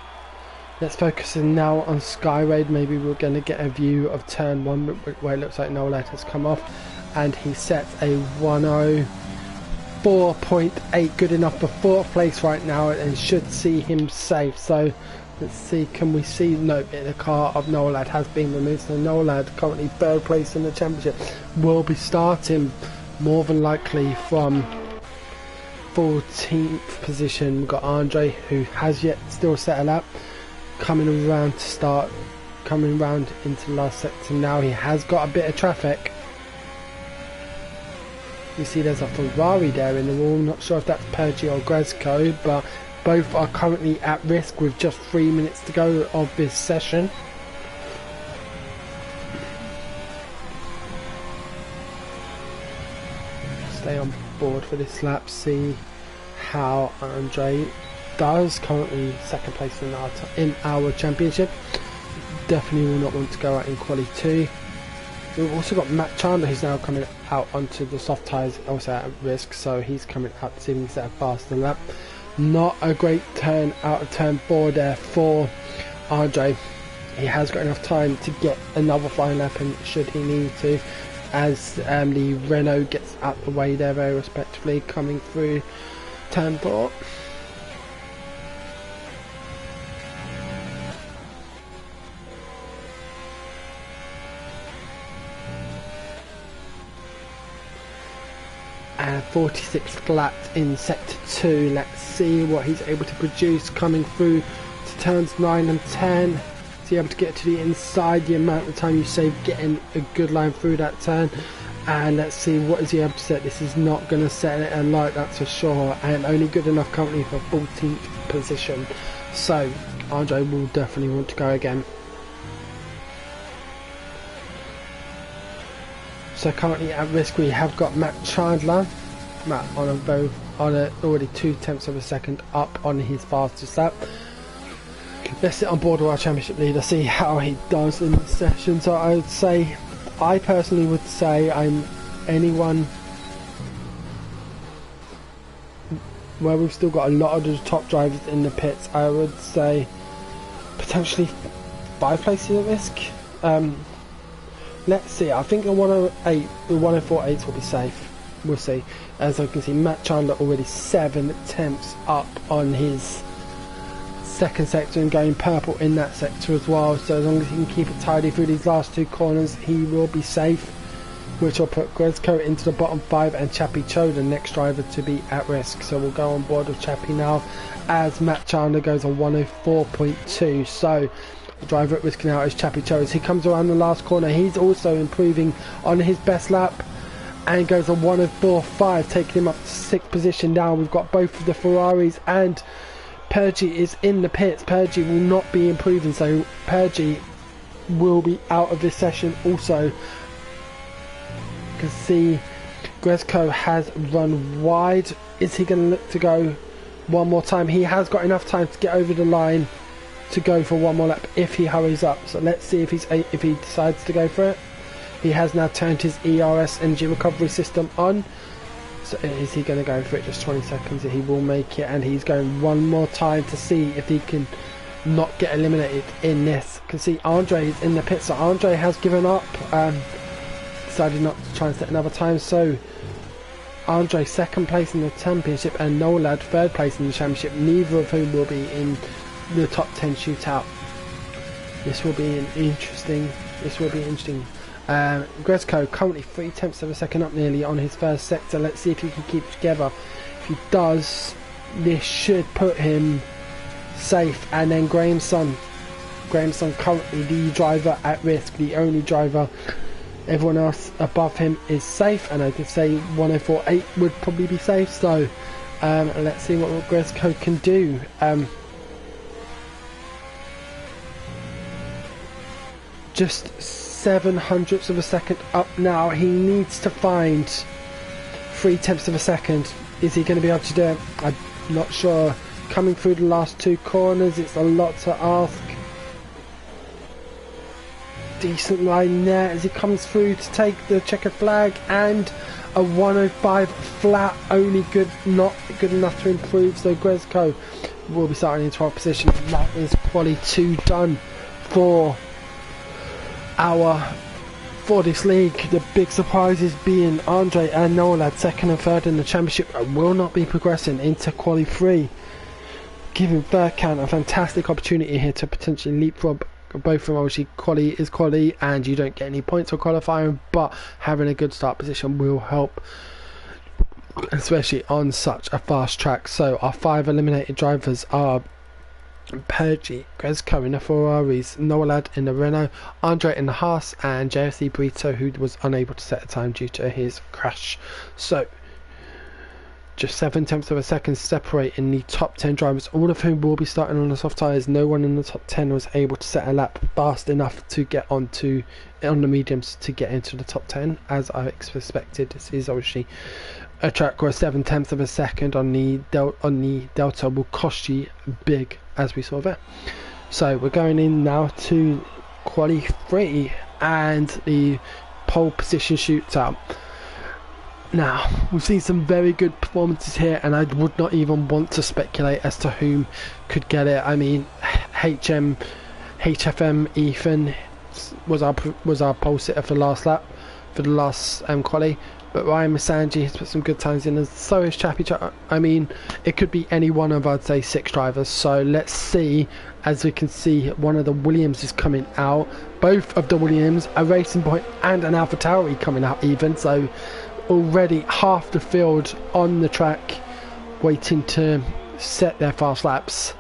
let's focus in now on Skyraid. Maybe we're going to get a view of turn 1 where it looks like Noah Ladd has come off, and he sets a 104.8, good enough for 4th place right now, and should see him safe. So let's see, can we see? No, the car of Noah Ladd has been removed, so Noah Ladd, currently 3rd place in the championship, will be starting more than likely from 14th position. We've got Andre, who has yet still set a lap, coming around to start, coming around into the last sector now. He has got a bit of traffic. You see there's a Ferrari there in the wall, not sure if that's Pergi or Gresco, but both are currently at risk with just 3 minutes to go of this session. Stay on board for this lap, see how Andre does. Currently 2nd place in our championship. Definitely will not want to go out in quali 2. We've also got Matt Chandler, who's now coming out onto the soft tyres, also at risk, so he's coming out to see if he can set a faster lap. Not a great turn out of turn 4 there for Andre. He has got enough time to get another flying lap, and should he need to, as the Renault gets out the way there very respectively, coming through turn 4. And 46th lap in sector 2. Let's see what he's able to produce coming through to turns 9 and 10. Is he able to get to the inside, the amount of time you save getting a good line through that turn? And let's see what is he able to set. This is not going to set it alight, that's for sure, and only good enough currently for 14th position. So Andre will definitely want to go again. So currently at risk we have got Matt Chandler. Matt on already 2 tenths of a second up on his fastest lap. Let's sit on board with our championship leader, see how he does in this session. So I personally would say anyone where we've still got a lot of the top drivers in the pits, I would say potentially 5 places at risk. Let's see, I think the 108, the 104.8 will be safe. We'll see. As I can see, Matt Chandler already 7 tenths up on his 2nd sector and going purple in that sector as well. So as long as he can keep it tidy through these last 2 corners, he will be safe. which will put Grezko into the bottom 5 and Chappie Cho, the next driver, to be at risk. So we'll go on board with Chappie now as Matt Chandler goes on 104.2. So the driver at risk now is Chappie Cho. As he comes around the last corner, he's also improving on his best lap and goes on 104.5, taking him up to 6th position now. We've got both of the Ferraris, and Pergi is in the pits. Pergi will not be improving, so Pergi will be out of this session also. You can see Grezko has run wide. Is he going to look to go one more time? He has got enough time to get over the line to go for one more lap if he hurries up. So let's see if he decides to go for it. He has now turned his ERS energy recovery system on. So is he going to go for it? Just 20 seconds. He will make it, and he's going one more time to see if he can not get eliminated in this. You can see Andre is in the pit, so Andre has given up. Decided not to try and set another time. So Andre 2nd place in the championship, and Nolad 3rd place in the championship. Neither of whom will be in the top 10 shootout. This will be interesting. Grezko currently 0.3 of a second up nearly on his first sector. Let's see if he can keep it together. If he does, this should put him safe. And then Grahamson currently the driver at risk, the only driver. Everyone else above him is safe, and I could say 104.8 would probably be safe. So let's see what Grezko can do. Just 0.07 of a second up now. He needs to find 0.3 of a second. Is he going to be able to do it? I'm not sure. Coming through the last 2 corners, it's a lot to ask. Decent line there as he comes through to take the checkered flag, and a 105 flat, only good, not good enough to improve. So Grezko will be starting in 12th position. That is quali 2 done for this league. The big surprises being Andre and Nolad 2nd and 3rd in the championship will not be progressing into quali 3, giving Furkan a fantastic opportunity here to potentially leapfrog both of them. Obviously quali is quali and you don't get any points for qualifying, but having a good start position will help, especially on such a fast track. So our 5 eliminated drivers are Pergi, Grezko in the Ferraris, Nolad in the Renault, Andre in the Haas, and JFC Brito, who was unable to set a time due to his crash. So just 0.7 of a second separating the top 10 drivers, all of whom will be starting on the soft tyres. No one in the top 10 was able to set a lap fast enough to get on the mediums to get into the top 10, as I expected. This is obviously a track where 0.7 of a second on the Delta will cost you big, as we saw there. So we're going in now to quali 3 and the pole position shootout. Now we've seen some very good performances here, and I would not even want to speculate as to whom could get it. I mean, HFM Ethan was our pole sitter for the last lap, for the last quali. But Ryan Masanji has put some good times in, and so is Chappie. I mean, it could be any one of, I'd say, 6 drivers. So let's see. As we can see, one of the Williams is coming out. Both of the Williams, a Racing Point and an AlphaTauri coming out even. So already half the field on the track waiting to set their fast laps.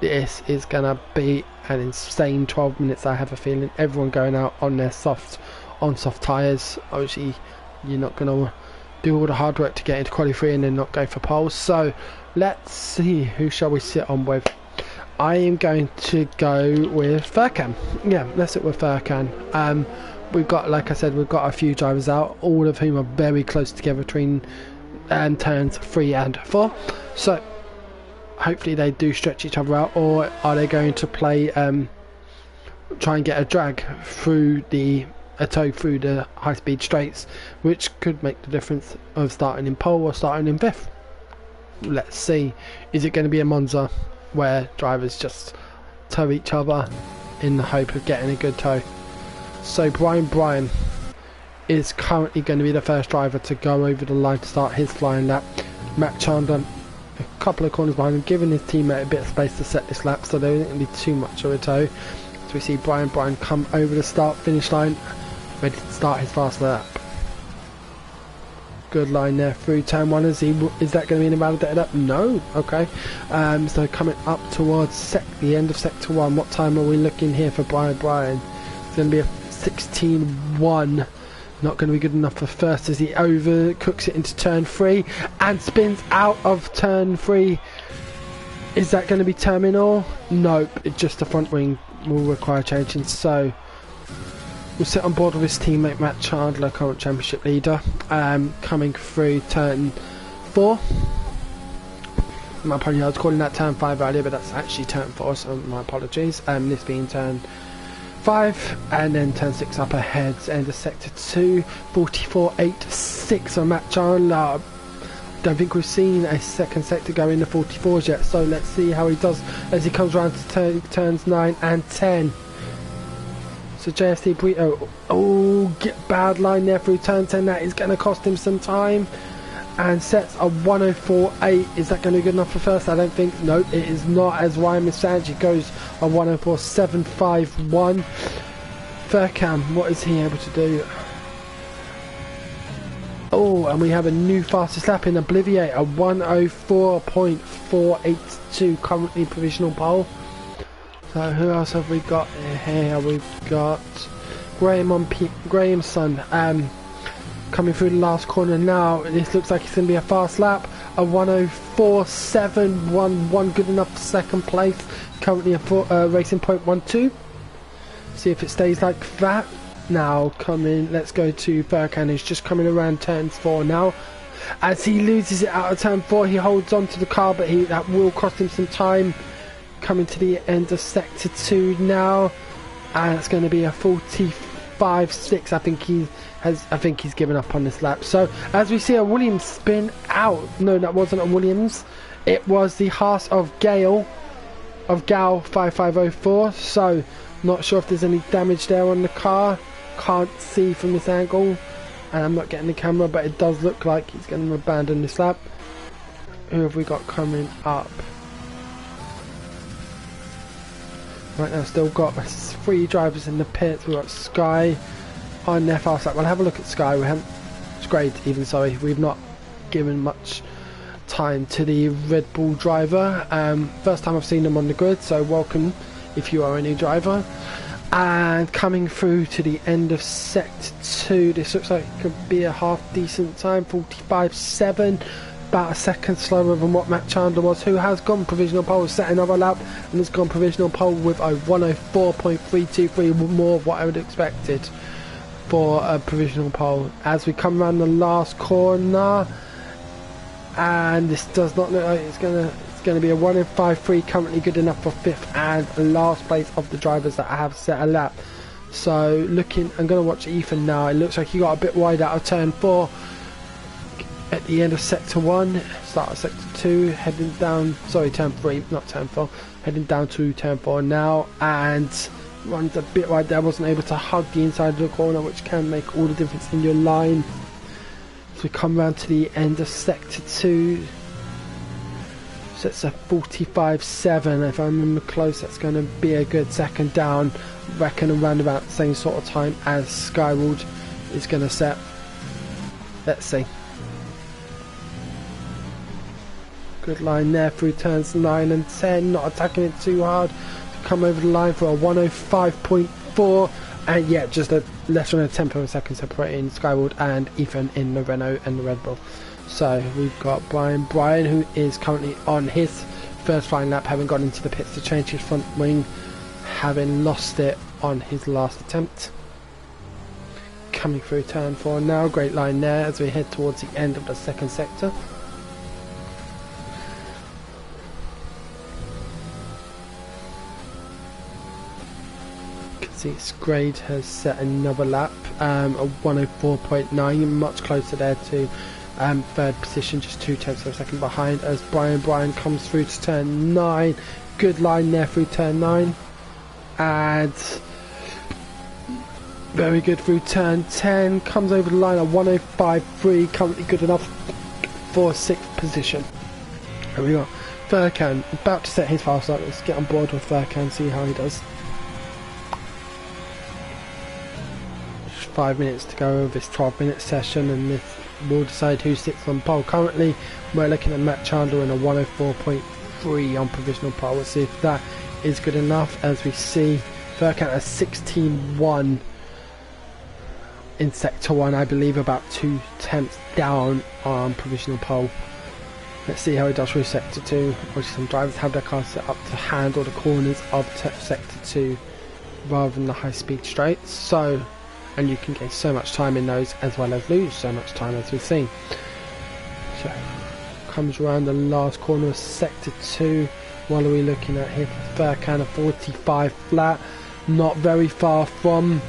This is going to be an insane 12 minutes, I have a feeling. Everyone going out on their soft tyres. Obviously, you're not going to do all the hard work to get into quali 3 and then not go for poles. So let's see, who shall we sit on with? I am going to go with Furkan. Yeah, let's sit with Furkan. We've got, like I said, we've got a few drivers out, all of whom are very close together between turns 3 and 4. So hopefully they do stretch each other out, or are they going to play try and get a drag through a tow through the high speed straights, which could make the difference of starting in pole or starting in 5th. Let's see. Is it going to be a Monza where drivers just tow each other in the hope of getting a good tow? So Brian is currently going to be the first driver to go over the line to start his flying lap. Matt Chandler a couple of corners behind him, giving his teammate a bit of space to set this lap, so there isn't going to be too much of a tow. So we see Brian come over the start finish line, ready to start his fast lap. Good line there through turn 1. Is that going to be an invalidated up? No. Okay. So coming up towards the end of sector 1. What time are we looking here for Brian? It's going to be a 16-1. Not going to be good enough for first as he overcooks it into turn 3 and spins out of turn 3. Is that going to be terminal? Nope. It's just the front wing will require changing. So we'll sit on board with his teammate Matt Chandler, current championship leader, coming through turn 4. My apologies, I was calling that turn 5 earlier, but that's actually turn 4, so my apologies. This being turn 5, and then turn 6 up ahead, end of sector 2, 44.86 on Matt Chandler. Don't think we've seen a second sector go into 44s yet, so let's see how he does as he comes around to turns 9 and 10. So JST Brito, bad line there through turn 10. That is going to cost him some time, and sets a 104.8. Is that going to be good enough for first? I don't think. Nope, it is not, as Ryan Misanji goes a 104.751. Furkan, what is he able to do? Oh, and we have a new fastest lap in Obliviate, a 104.482, currently provisional pole. So who else have we got here? We've got Graham's son coming through the last corner now. This looks like it's going to be a fast lap, a 104.711, good enough for second place. Currently a racing point 1-2. See if it stays like that. Now let's go to Furkan, who's just coming around turn 4 now. As he loses it out of turn 4, he holds on to the car, but that will cost him some time. Coming to the end of sector 2 now, and it's going to be a 45.6. I think he's given up on this lap. So as we see a Williams spin out. No, that wasn't a Williams. It was the Haas of Gal 5504. So not sure if there's any damage there on the car. Can't see from this angle, and I'm not getting the camera, but it does look like he's going to abandon this lap. Who have we got coming up? Right now, still got 3 drivers in the pits. We've got Sky on their fast lap. We'll have a look at Sky. It's great, even sorry. We've not given much time to the Red Bull driver. First time I've seen them on the grid, so welcome if you are a new driver. And coming through to the end of sector 2, this looks like it could be a half decent time, 45.7, about a second slower than what Matt Chandler was, who has gone provisional pole, set another lap, and has gone provisional pole with a 104.323, more of what I would have expected for a provisional pole. As we come around the last corner, and this does not look like it's going to be a 1:05.3, currently good enough for 5th and last place of the drivers that have set a lap. So I'm going to watch Ethan now. It looks like he got a bit wide out of turn 4 at the end of sector 1, start of sector 2, heading down, sorry, turn 3, not turn 4, heading down to turn 4 now, and runs a bit wide there, wasn't able to hug the inside of the corner, which can make all the difference in your line. So we come round to the end of sector 2, so it's a 45.7, if I remember close, that's going to be a good second down, reckon around about the same sort of time as Skyward is going to set. Let's see. Good line there through turns 9 and 10, not attacking it too hard to come over the line for a 105.4, and yeah, just less than a tenth of a second separating Skyward and Ethan in the Renault and the Red Bull. So we've got Brian, who is currently on his first flying lap, having gone into the pits to change his front wing, having lost it on his last attempt. Coming through turn 4 now, great line there as we head towards the end of the second sector. Grade has set another lap, a 104.9, much closer there to third position, just 0.2 of a second behind as Brian comes through to turn 9. Good line there through turn 9, and very good through turn 10, comes over the line at 105.3, currently good enough for 6th position. Here we go, Furkan about to set his fast lap. Let's get on board with Furkan, see how he does. 5 minutes to go of this 12-minute session, and will decide who sits on pole. Currently, we're looking at Matt Chandler in a 104.3 on provisional pole. We'll see if that is good enough. As we see, Furkan at 16.1 in sector 1, I believe about 2 tenths down on provisional pole. Let's see how he does through sector 2. Obviously some drivers have their cars set up to handle the corners of sector 2 rather than the high speed straights, so, and you can gain so much time in those as well as lose so much time, as we've seen. So comes around the last corner of sector 2. What are we looking at here? Furkan of 45 flat, not very far from.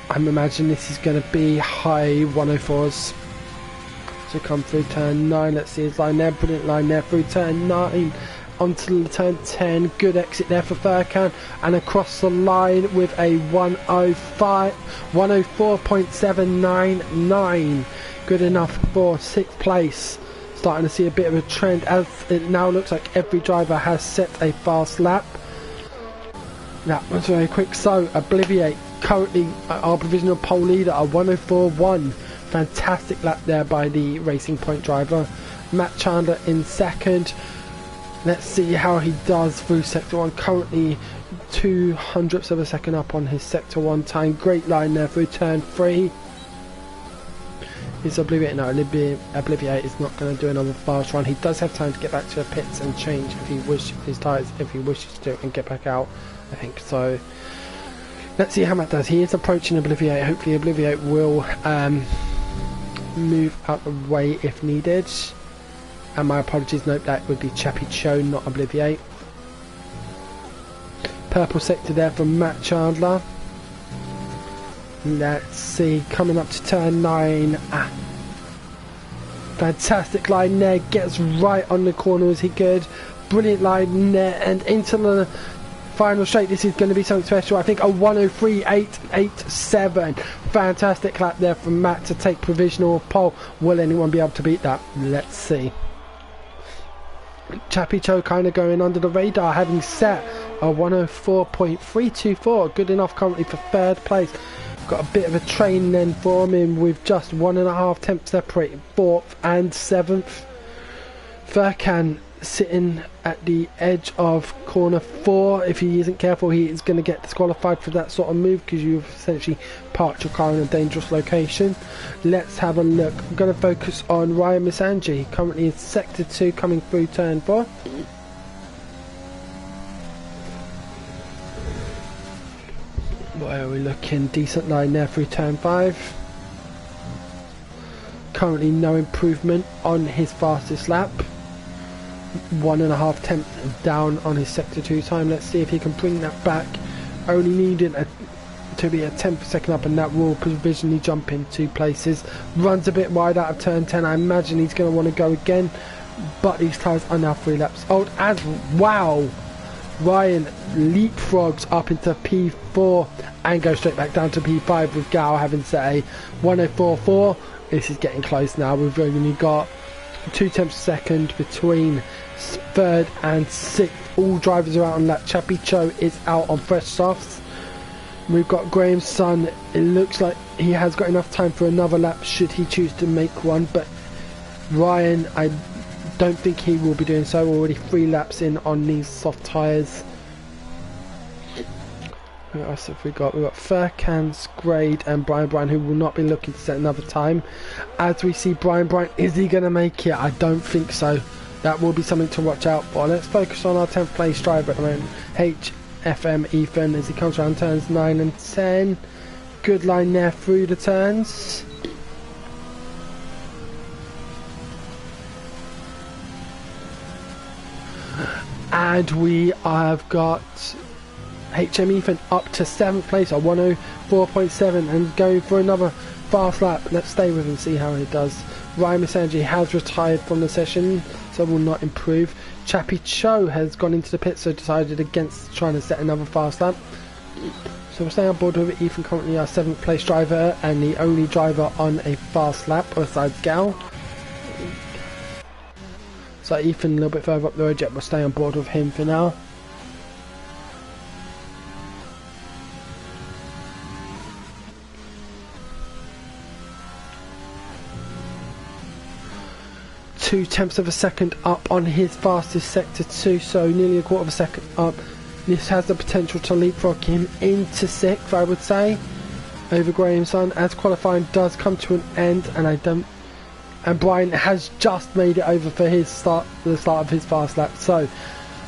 I'm imagining this is going to be high 104s to come through turn 9. Let's see his line there, brilliant line there through turn 9 onto turn 10. Good exit there for Furkan, and across the line with a 104.799. Good enough for 6th place. Starting to see a bit of a trend as it now looks like every driver has set a fast lap. That was very quick. So Obliviate currently our provisional pole leader at 104.1. Fantastic lap there by the Racing Point driver. Matt Chandler in second. Let's see how he does through sector 1. Currently 200ths of a second up on his sector 1 time. Great line there through turn 3. Is Obliviate? No, Obliviate is not going to do another fast run. He does have time to get back to the pits and change if he wishes his tyres, if he wishes to, and get back out, I think so. Let's see how Matt does. He is approaching Obliviate. Hopefully Obliviate will move out the way if needed. And my apologies, note that would be Chappie Cho, not Obliviate. Purple sector there from Matt Chandler. Let's see, coming up to turn 9. Fantastic line there, gets right on the corner as he could. Brilliant line there, and into the final straight. This is going to be something special. I think a 103.887. Fantastic lap there from Matt to take provisional pole. Will anyone be able to beat that? Let's see. Chappie Cho kind of going under the radar, having set a 104.324. Good enough currently for 3rd place. Got a bit of a train then for him with just 1.5 tenths separated 4th and 7th. Furkan sitting at the edge of corner 4. If he isn't careful, he is going to get disqualified for that sort of move, because you've essentially parked your car in a dangerous location. Let's have a look. I'm going to focus on Ryan Misanji, currently in sector 2, coming through turn 4. Where are we looking? Decent line there through turn 5. Currently no improvement on his fastest lap. 1.5 tenths down on his sector 2 time. Let's see if he can bring that back. Only needing to be a 10th second up, and that will provisionally jump in 2 places. Runs a bit wide out of turn 10. I imagine he's going to want to go again, but these tyres are now 3 laps old. As wow, Ryan leapfrogs up into P4 and goes straight back down to P5 with Gao having set a 104.4. This is getting close now. We've only got 2 tenths a second between 3rd and 6th. All drivers are out on lap. Chappie Cho is out on fresh softs. We've got Graham's son. It looks like he has got enough time for another lap should he choose to make one, but Ryan, I don't think he will be doing so. We're already 3 laps in on these soft tyres. What else have we got? We've got Furkan, Grade and Brian, who will not be looking to set another time. As we see Brian, is he going to make it? I don't think so. That will be something to watch out for. Let's focus on our 10th place driver at the moment, HFM Ethan, as he comes around turns 9 and 10. Good line there through the turns. And we have got HM Ethan up to 7th place at 104.7 and going for another fast lap. Let's stay with him and see how he does. Ryan Misanji has retired from the session, so will not improve. Chappie Cho has gone into the pit, so decided against trying to set another fast lap. So we'll stay on board with Ethan, currently our 7th place driver and the only driver on a fast lap besides Gal. So Ethan a little bit further up the road, yet we'll stay on board with him for now. 2/10 of a second up on his fastest sector 2, so nearly a quarter of a second up. This has the potential to leapfrog him into 6th, I would say, over Grahamson, as qualifying does come to an end, and Brian has just made it over for his the start of his fast lap. So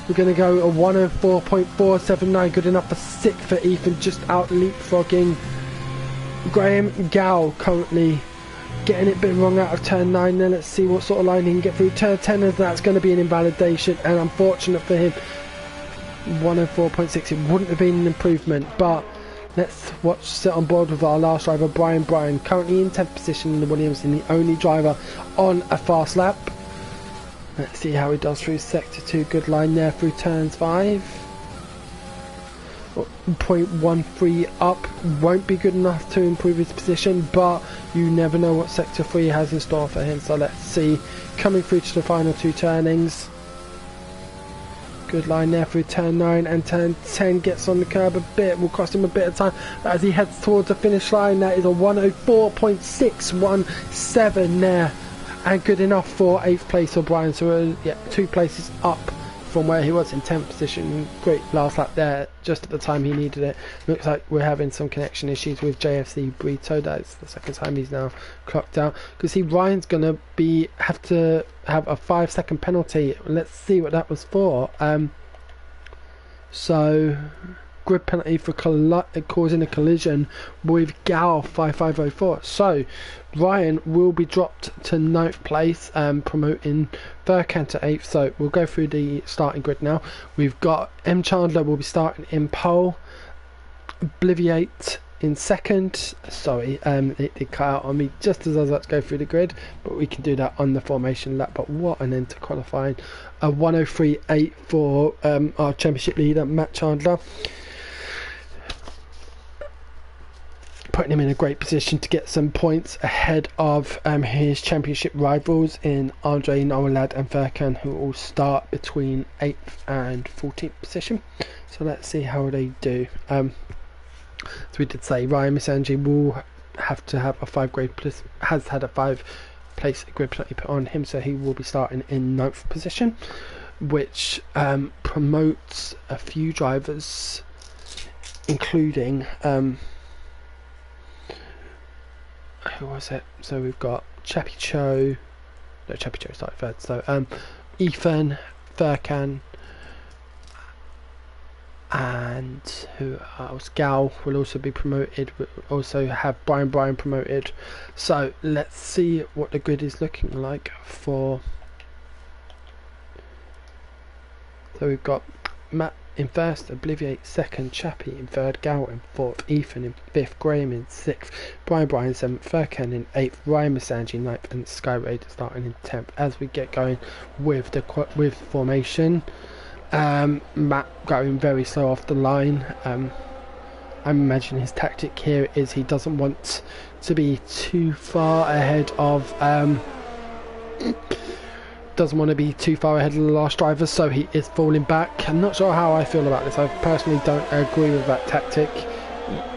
we're going to go a 1:04.479, good enough for 6th for Ethan, just out leapfrogging Graham. Gal currently getting it a bit wrong out of turn 9. Then let's see what sort of line he can get through turn 10, as that's going to be an invalidation, and unfortunate for him, 1:04.6. It wouldn't have been an improvement, but let's sit on board with our last driver, Brian. Brian currently in 10th position in the Williams, and the only driver on a fast lap. Let's see how he does through sector 2. Good line there through turns 5. 0.13 up won't be good enough to improve his position, but you never know what sector 3 has in store for him. So let's see, coming through to the final 2 turnings. Good line there through turn 9, and turn 10 gets on the curb a bit, will cost him a bit of time, but as he heads towards the finish line, that is a 1:04.617 there, and good enough for 8th place for Brian. So yeah, 2 places up from where he was in 10th position. Great last lap there, just at the time he needed it. Looks like we're having some connection issues with JFC Brito. That's the second time he's now clocked out, because Ryan's gonna have to have a 5-second penalty. Let's see what that was for. So grid penalty for causing a collision with Gal 5504. So Ryan will be dropped to 9th place, promoting Furkan to 8th. So we'll go through the starting grid now. We've got M. Chandler will be starting in pole, Obliviate in 2nd. Sorry, it cut out on me just as I was about to go through the grid, but we can do that on the formation lap. But what an end to qualifying. A 1:03.8 for our championship leader, Matt Chandler, putting him in a great position to get some points ahead of his championship rivals in Andre, Noelad and Furkan, who all start between 8th and 14th position. So let's see how they do. So we did say Ryan Misanji will have to have a 5 grade plus, has had a 5 place grid penalty put on him, so he will be starting in 9th position, which promotes a few drivers, including who was it? So we've got Chappie Cho started 3rd. So Ethan, Furkan, and who else? Gal will also be promoted. We'll also have Brian promoted. So let's see what the grid is looking like for. So we've got Matt in 1st, Obliviate 2nd, Chappie in 3rd, Gal in 4th, Ethan in 5th, Graham in 6th, Brian 7th, Furkan in 8th, Ryan Misanji 9th, and Sky Raider starting in 10th. As we get going with the formation, Matt going very slow off the line. I imagine his tactic here is he doesn't want to be too far ahead of of the last driver, so he is falling back. I'm not sure how I feel about this. I personally don't agree with that tactic.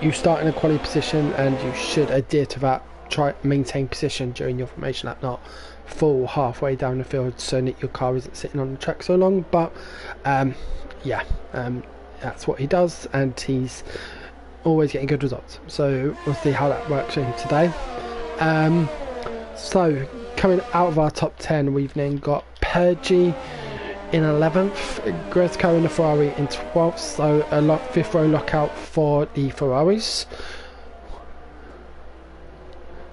You start in a quality position and you should adhere to that. Try maintain position during your formation lap, not fall halfway down the field so that your car isn't sitting on the track so long. But that's what he does, and he's always getting good results, so we'll see how that works for him today. So coming out of our top 10, we've then got Pergi in 11th, Gresco in the Ferrari in 12th, so a 5th row lockout for the Ferraris.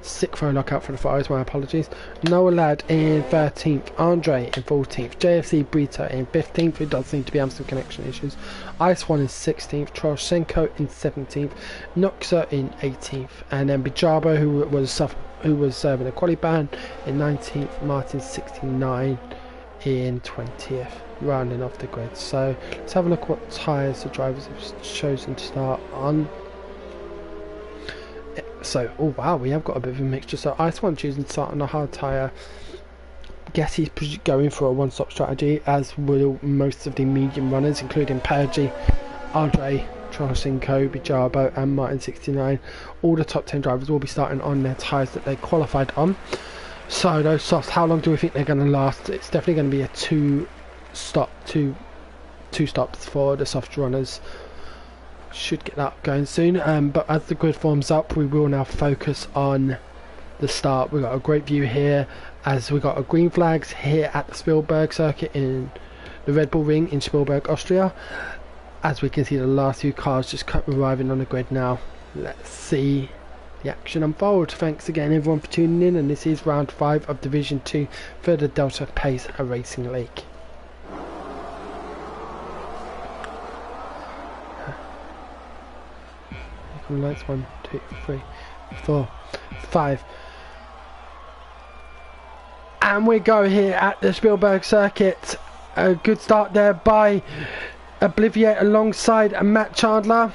6th row lockout for the Ferraris, my apologies. Noah Ladd in 13th, Andre in 14th, JFC Brito in 15th, who does seem to be having some connection issues. Ice One in 16th, Troshenko in 17th, Noxa in 18th, and then Bijabo, who was serving a quali ban, in 19th, Martin 69 in 20th, rounding off the grid. So let's have a look at what tyres the drivers have chosen to start on. So, oh wow, we have got a bit of a mixture. So Ice One choosing to start on a hard tyre. Guess he's going for a one-stop strategy, as will most of the medium runners, including Pergi, Andre, Troshenko, Bijabo and Martin 69. All the top 10 drivers will be starting on their tyres that they qualified on. So those softs, how long do we think they're going to last? It's definitely going to be a two stops for the soft runners. Should get that going soon. But as the grid forms up, we will now focus on the start. We've got a great view here as we got our green flags here at the Spielberg circuit in the Red Bull Ring in Spielberg, Austria. As we can see, the last few cars just arriving on the grid now. Let's see the action unfold. Thanks again everyone for tuning in, and this is round 5 of Division 2 for the Delta Pace Racing League. Lights 1, 2, 3, 4, 5. And we go here at the Spielberg circuit. A good start there by Obliviate alongside Matt Chandler.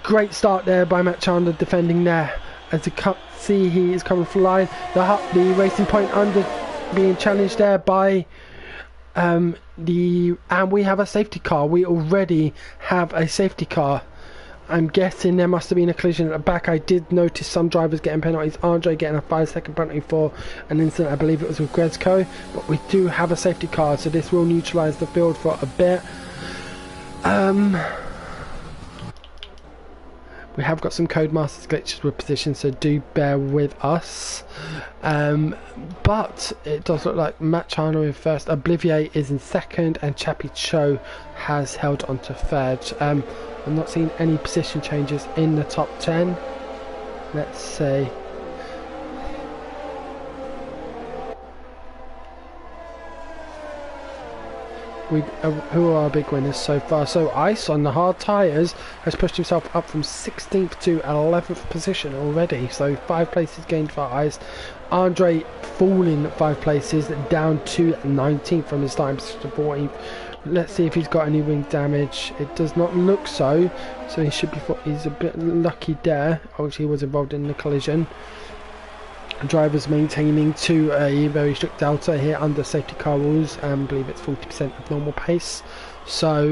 Great start there by Matt Chandler defending there. As you can see, he is coming flying. The Racing Point under being challenged there by and we have a safety car. We already have a safety car. I'm guessing there must have been a collision at the back. I did notice some drivers getting penalties. Andre getting a 5-second penalty for an incident, I believe it was with Grezko. But we do have a safety car, so this will neutralise the field for a bit. We have got some Codemasters glitches with position, so do bear with us. But it does look like Matt Chandler in first, Obliviate is in second, and Chappie Cho has held on to third. I'm not seeing any position changes in the top 10. Let's see. Who are our big winners so far? So Ice on the hard tyres has pushed himself up from 16th to 11th position already. So 5 places gained for Ice. Andre falling 5 places down to 19th from his starting position to 14th. Let's see if he's got any wing damage. It does not look so. So he should be. He's a bit lucky there. Obviously, he was involved in the collision. Drivers maintaining to a very strict delta here under safety car rules. I believe it's 40% of normal pace. So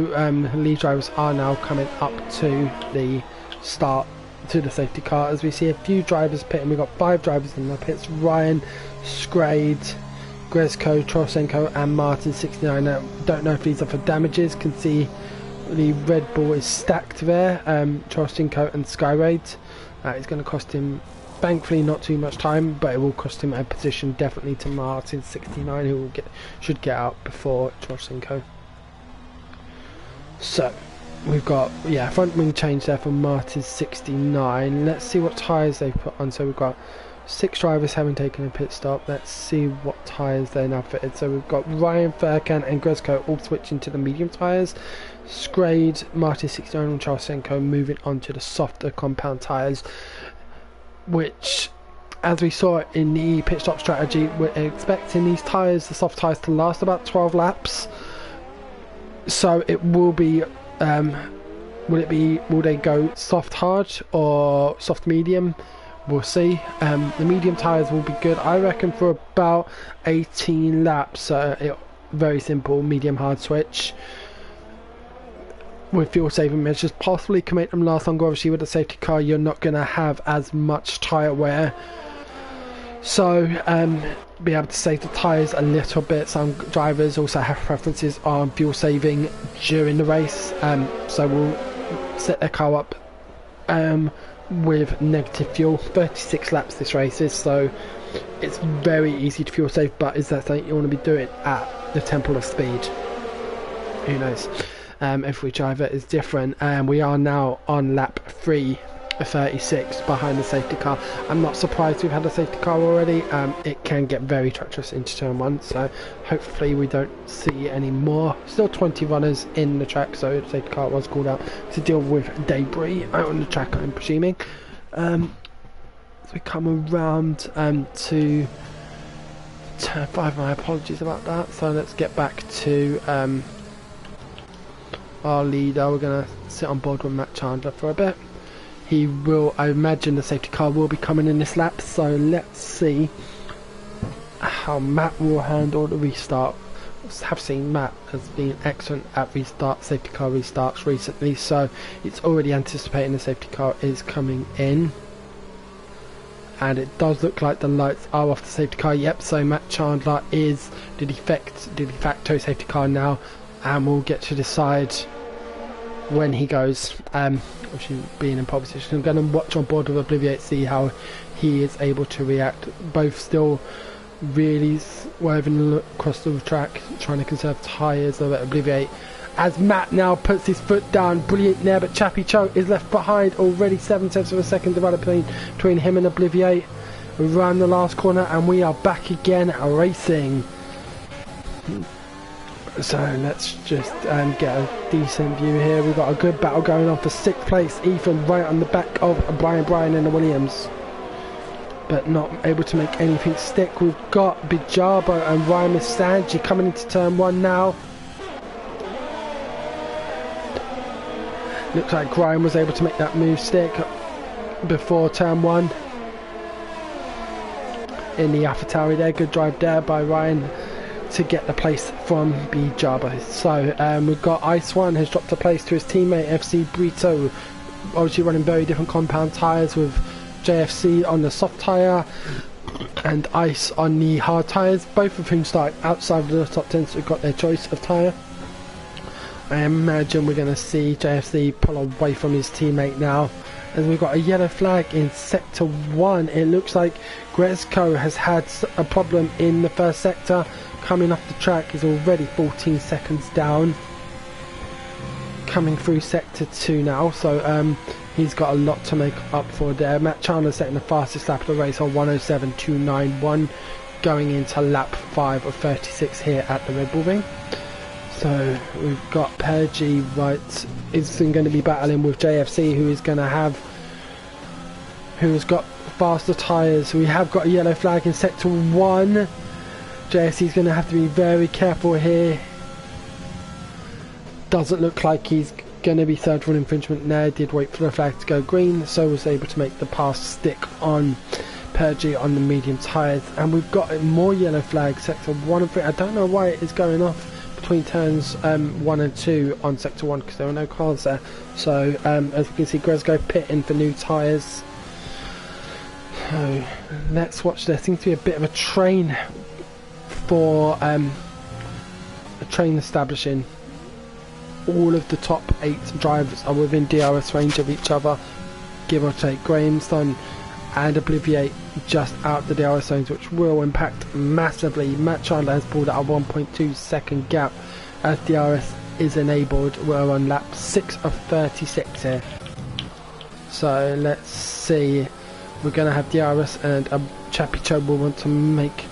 lead drivers are now coming up to the start to the safety car. As we see a few drivers pitting, we've got 5 drivers in the pits. Ryan, Scrade, Grezko, Troshenko and Martin 69. Now, don't know if these are for damages. Can see the Red Bull is stacked there. Troshenko and Skyraid. It's going to cost him, thankfully, not too much time, but it will cost him a position definitely to Martin 69, who will should get out before Troshenko. So we've got front wing change there for Martin 69. Let's see what tyres they put on. So we've got 6 drivers having taken a pit stop. Let's see what tyres they're now fitted. So we've got Ryan, Furkan and Grezko all switching to the medium tyres. Scrade, Martin 69 and Charlesenko moving on to the softer compound tyres, which, as we saw in the pit stop strategy, we're expecting these tyres, the soft tyres, to last about 12 laps. So it will be, will they go soft hard or soft medium? We'll see. The medium tyres will be good, I reckon, for about 18 laps. Very simple medium hard switch with fuel saving measures. Possibly can make them last longer. Obviously with a safety car you're not going to have as much tyre wear, so be able to save the tyres a little bit. Some drivers also have preferences on fuel saving during the race, so we'll set their car up with negative fuel. 36 laps this race is, so it's very easy to fuel save, but is that something you want to be doing at the Temple of Speed? Who knows. Every driver is different, and we are now on lap 3:36 behind the safety car. I'm not surprised we've had a safety car already. It can get very treacherous into turn 1, so hopefully we don't see any more. Still 20 runners in the track, so the safety car was called out to deal with debris out on the track, I'm presuming. As we come around to turn 5, my apologies about that. So let's get back to our leader. We're going to sit on board with Matt Chandler for a bit. He will, I imagine the safety car will be coming in this lap, so let's see how Matt will handle the restart. I have seen Matt has been excellent at safety car restarts recently, so it's already anticipating the safety car is coming in. and it does look like the lights are off the safety car. Yep, so Matt Chandler is the de facto safety car now, and we'll get to decide when he goes, obviously being in pole position. I'm going to watch on board with Obliviate, see how he is able to react. Both still really swerving across the track, trying to conserve tyres of Obliviate. As Matt now puts his foot down, brilliant there, but Chappie Cho is left behind already. 7/10 of a second developing between him and Obliviate. We ran the last corner and we are back again racing. So let's just get a decent view here. We've got a good battle going on for 6th place. Ethan right on the back of Brian in the Williams, but not able to make anything stick. We've got Bijabo and Ryan Mustanji coming into turn 1 now. Looks like Graham was able to make that move stick before turn 1 in the AlphaTauri there. Good drive there by Ryan to get the place from Bijabo. So we've got Ice One has dropped a place to his teammate FC Brito, obviously running very different compound tyres, with JFC on the soft tyre and Ice on the hard tyres, both of whom start outside of the top 10, so we've got their choice of tyre. I imagine we're going to see JFC pull away from his teammate now, as we've got a yellow flag in sector 1. It looks like Grezko has had a problem in the first sector. Coming off the track, is already 14 seconds down. Coming through sector 2 now, so he's got a lot to make up for there. Matt Chandler setting the fastest lap of the race on 107.291, going into lap 5 of 36 here at the Red Bull Ring. So we've got Pergy right is going to be battling with JFC, who's got faster tyres. We have got a yellow flag in sector 1. JFC's going to have to be very careful here. Doesn't look like he's going to be served for an infringement there. Did wait for the flag to go green, so was able to make the pass stick on Pergy on the medium tyres. And we've got more yellow flags, sector 1 and 3. I don't know why it is going off between turns 1 and 2 on sector 1, because there are no cars there. So as we can see, Grezko pitting for new tyres. So let's watch. There seems to be a bit of a train for a train establishing. All of the top 8 drivers are within DRS range of each other, give or take. Grahamstown and Obliviate just out the DRS zones, which will impact massively. Matt Chandler has pulled out a 1.2 second gap as DRS is enabled. We're on lap 6 of 36 here. So let's see. We're going to have DRS, and Chappie Cho will want to make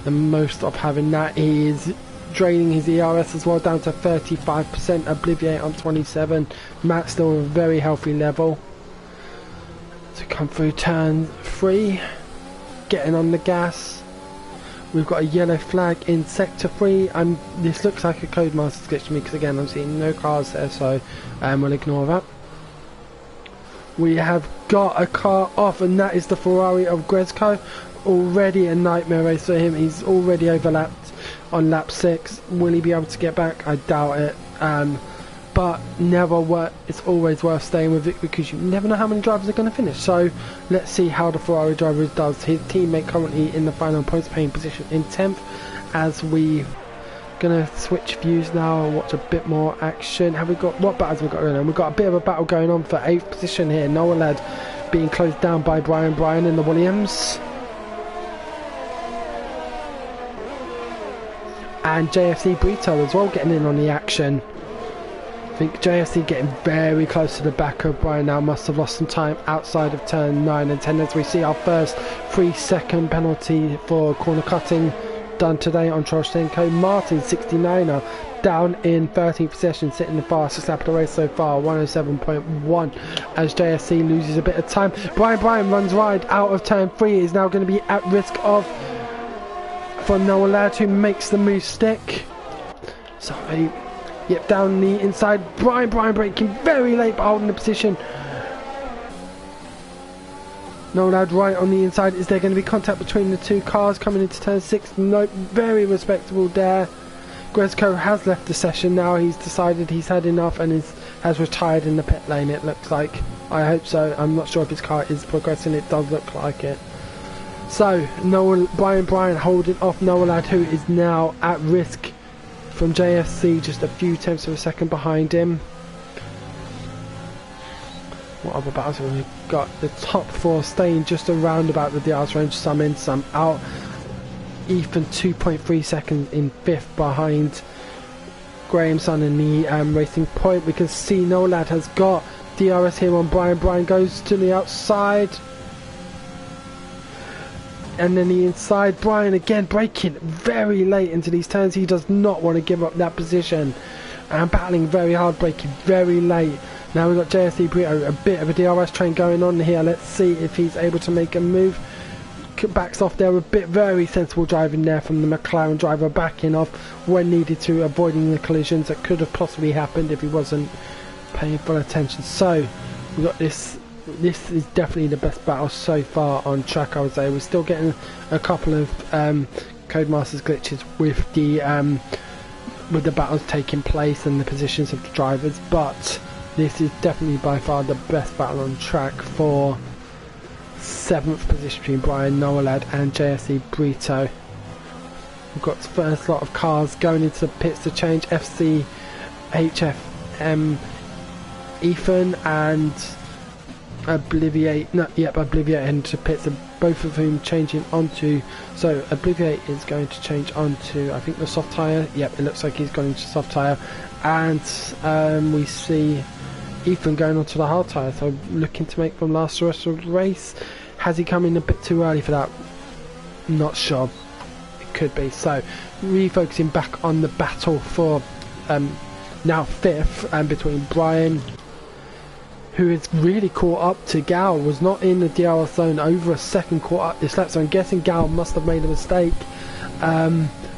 the most of having that. He is draining his ERS as well, down to 35%. Obliviate on 27. Matt still a very healthy level to come through turn 3, getting on the gas. We've got a yellow flag in sector 3, and this looks like a Codemasters glitch to me, because again I'm seeing no cars there, so we'll ignore that. We have got a car off, and that is the Ferrari of Grezko. Already a nightmare race for him. He's already overlapped on lap 6. Will he be able to get back? I doubt it. But it's always worth staying with it, because you never know how many drivers are going to finish. So let's see how the Ferrari driver does. His teammate currently in the final points paying position in 10th, as we gonna switch views now and watch a bit more action. What battles have we got going on? We've got a bit of a battle going on for 8th position here. Noah Ladd being closed down by Brian in the Williams, and JFC Brito as well getting in on the action. I think JFC getting very close to the back of Brian now. Must have lost some time outside of turn 9 and 10, as we see our first 3-second penalty for corner cutting done today on Troshenko. Martin 69er down in 13th position, sitting the fastest lap of the race so far, 107.1, as JFC loses a bit of time. Brian runs wide out of turn 3, is now going to be at risk of for Noah Ladd, who makes the move stick. Sorry. Yep, down the inside. Brian breaking very late, but holding the position. Noah Ladd right on the inside. Is there going to be contact between the two cars coming into turn 6? Nope, very respectable there. Grezko has left the session now. He's decided he's had enough and has retired in the pit lane, it looks like. I hope so. I'm not sure if his car is progressing. It does look like it. So Brian holding off Noah Ladd, who is now at risk from JFC, just a few tenths of a second behind him. What other battles have we got? The top four staying just around about the DRS range, some in, some out. Ethan 2.3 seconds in 5th behind Grahamson in the racing point. We can see Noah Ladd has got DRS here on Brian. Brian goes to the outside. And then the inside, Brian again braking very late into these turns. He does not want to give up that position. And battling very hard, braking very late. Now we've got JSC Brito, a bit of a DRS train going on here. Let's see if he's able to make a move. Backs off there a bit, very sensible driving there from the McLaren driver, backing off when needed to, avoiding the collisions that could have possibly happened if he wasn't paying full attention. So we've got this is definitely the best battle so far on track, I would say. We're still getting a couple of Codemasters glitches with the battles taking place and the positions of the drivers, but this is definitely by far the best battle on track for 7th position between Brian, Noah Ladd and JSC Brito. We've got the first lot of cars going into the pits to change. FC HFM Ethan and Obliviate into pits, both of whom changing onto, so Obliviate is going to change onto, I think, the soft tyre. Yep, it looks like he's gone into soft tyre, and we see Ethan going onto the hard tyre, so looking to make from last the rest of the race. Has he come in a bit too early for that? Not sure. It could be. So refocusing back on the battle for now 5th, between Brian, who is really caught up to Gal, was not in the DRS zone, over a second caught up this lap, so I'm guessing Gal must have made a mistake.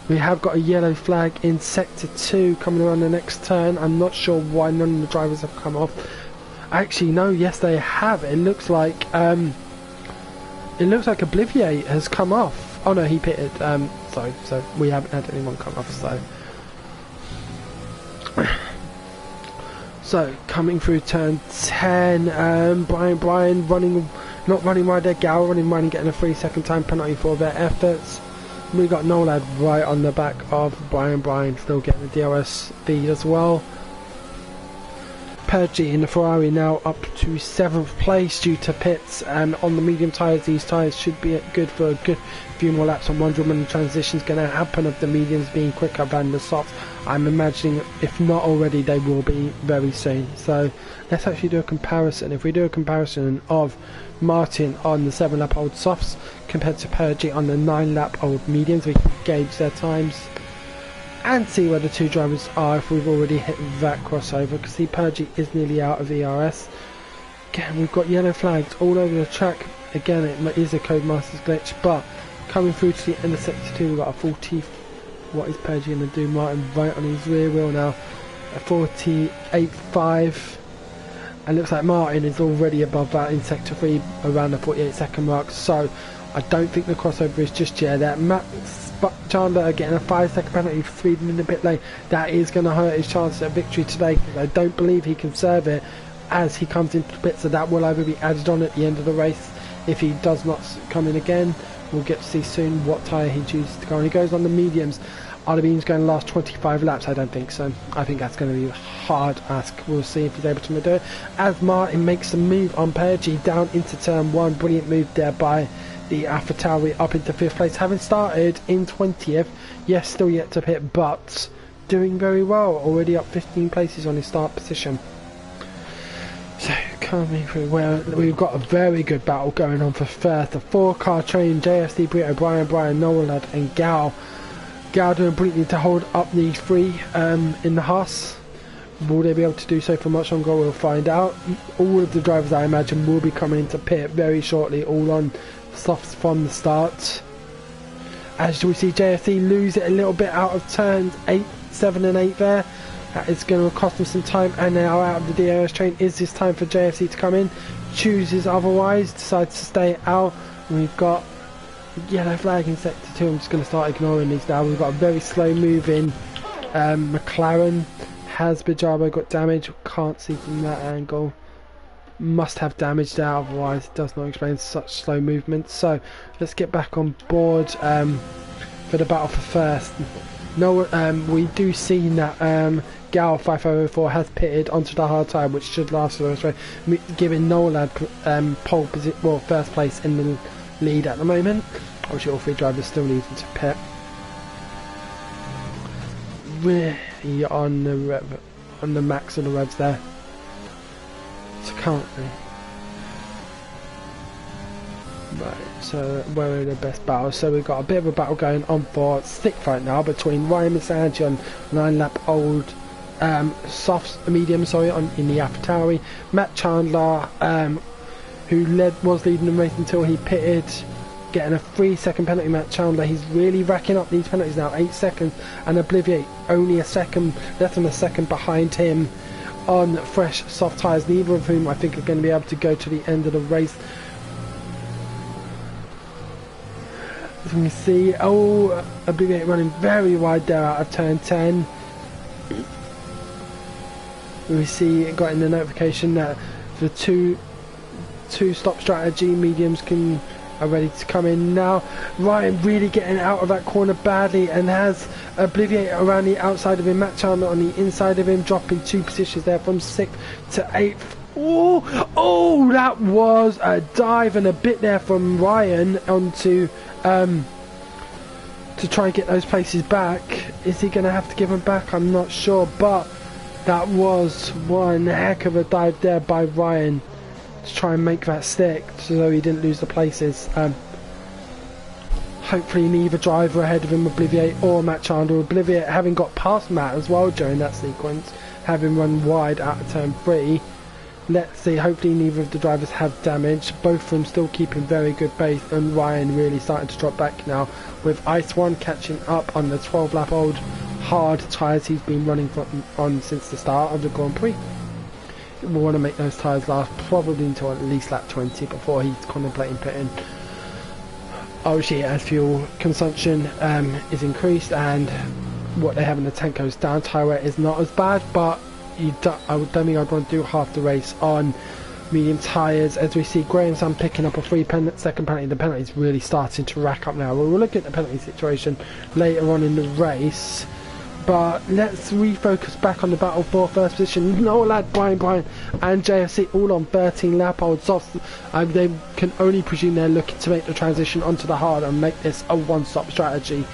We have got a yellow flag in sector 2 coming around the next turn. I'm not sure why none of the drivers have come off. Actually, no, yes they have. It looks like Obliviate has come off. Oh no, he pitted. Sorry, so we haven't had anyone come off. So coming through turn 10, Brian not running wide there. Gal running wide and getting a 3-second time penalty for their efforts. We got Noah Ladd right on the back of Brian still getting the DRS feed as well. Pergy in the Ferrari now up to 7th place due to pits, and on the medium tyres, these tyres should be good for a good few more laps. I'm wondering when the transition's going to happen of the mediums being quicker than the softs. I'm imagining, if not already, they will be very soon. So let's actually do a comparison. If we do a comparison of Martin on the 7-lap old softs compared to Pergy on the 9-lap old mediums, we can gauge their times and see where the two drivers are if we've already hit that crossover. Because see, Pergy is nearly out of ERS. Again, we've got yellow flags all over the track. Again, it is a Codemasters glitch, but coming through to the end of sector 2, we've got a 40. What is Pergy going to do? Martin right on his rear wheel now, a 48.5. And looks like Martin is already above that in sector 3, around the 48-second mark. So I don't think the crossover is just yet. That Max Chandler getting a 5-second penalty for speeding in the pit lane. That is going to hurt his chances at victory today, because I don't believe he can serve it as he comes into the pit. So that will either be added on at the end of the race. If he does not come in again, we'll get to see soon what tyre he chooses to go on. He goes on the mediums. Are the beams going to last 25 laps? I don't think so. I think that's going to be a hard ask. We'll see if he's able to do it. As Martin makes a move on Pergy down into turn 1. Brilliant move there by the AlphaTauri up into 5th place. Having started in 20th. Yes, still yet to pit, but doing very well. Already up 15 places on his start position. So coming through, well, we've got a very good battle going on for first. A 4-car train, JFC Brito, Brian, Noah Ladd and Gal. Gal doing brilliantly to hold up these 3 in the Haas. Will they be able to do so for much longer? We'll find out. All of the drivers, I imagine, will be coming into pit very shortly, all on softs from the start. As we see JFC lose it a little bit out of turns 8, 7 and 8 there. That is going to cost them some time, and they are out of the DRS train. Is this time for JFC to come in? Chooses otherwise, decides to stay out. And we've got yellow flag in sector 2. I'm just going to start ignoring these now. We've got a very slow moving McLaren. Has Bijabo got damage? Can't see from that angle. must have damage there, otherwise it does not explain such slow movement. So let's get back on board for the battle for first. No, we do see that Gal 5504 has pitted onto the hard tyre, which should last for the race, giving Nolan pole position, well, first place in the lead at the moment. Obviously all 3 drivers still needing to pit. Really on the max of the revs there. So currently, right, so we're in the best battle. So we've got a bit of a battle going on for stick fight now between Ryan Masanji on 9-lap-old medium in the AlphaTauri. Matt Chandler, who was leading the race until he pitted, getting a 3-second penalty. Matt Chandler, he's really racking up these penalties now, 8 seconds, and Obliviate only less than a second behind him on fresh soft tyres, neither of whom I think are going to be able to go to the end of the race. As we can see, Obliviate running very wide there out of turn 10. We see got in the notification that the two stop strategy mediums are ready to come in now. Ryan really getting out of that corner badly and has Obliviate around the outside of him. Matt Chandler on the inside of him, dropping 2 positions there from 6th to 8th. Oh, that was a dive and a bit there from Ryan onto to try and get those places back. Is he going to have to give them back? I'm not sure, but that was one heck of a dive there by Ryan to try and make that stick so he didn't lose the places. Hopefully neither driver ahead of him, Obliviate or Matt Chandler. Obliviate having got past Matt as well during that sequence, having run wide out of turn 3. Let's see, hopefully neither of the drivers have damage. Both of them still keeping very good pace, and Ryan really starting to drop back now, with Ice One catching up on the 12-lap-old hard tyres he's been running on since the start of the Grand Prix. We'll want to make those tyres last probably until at least lap 20 before he's contemplating pitting. Obviously, as fuel consumption is increased and what they have in the tank goes down, tyre wear is not as bad, but I don't think I'd want to do half the race on medium tyres. As we see Graham Sun picking up a 3-second penalty. The penalty is really starting to rack up now. We'll look at the penalty situation later on in the race, but let's refocus back on the battle for first position. Noah Ladd, Brian and JFC all on 13-lap-old softs. They can only presume they're looking to make the transition onto the hard and make this a one-stop strategy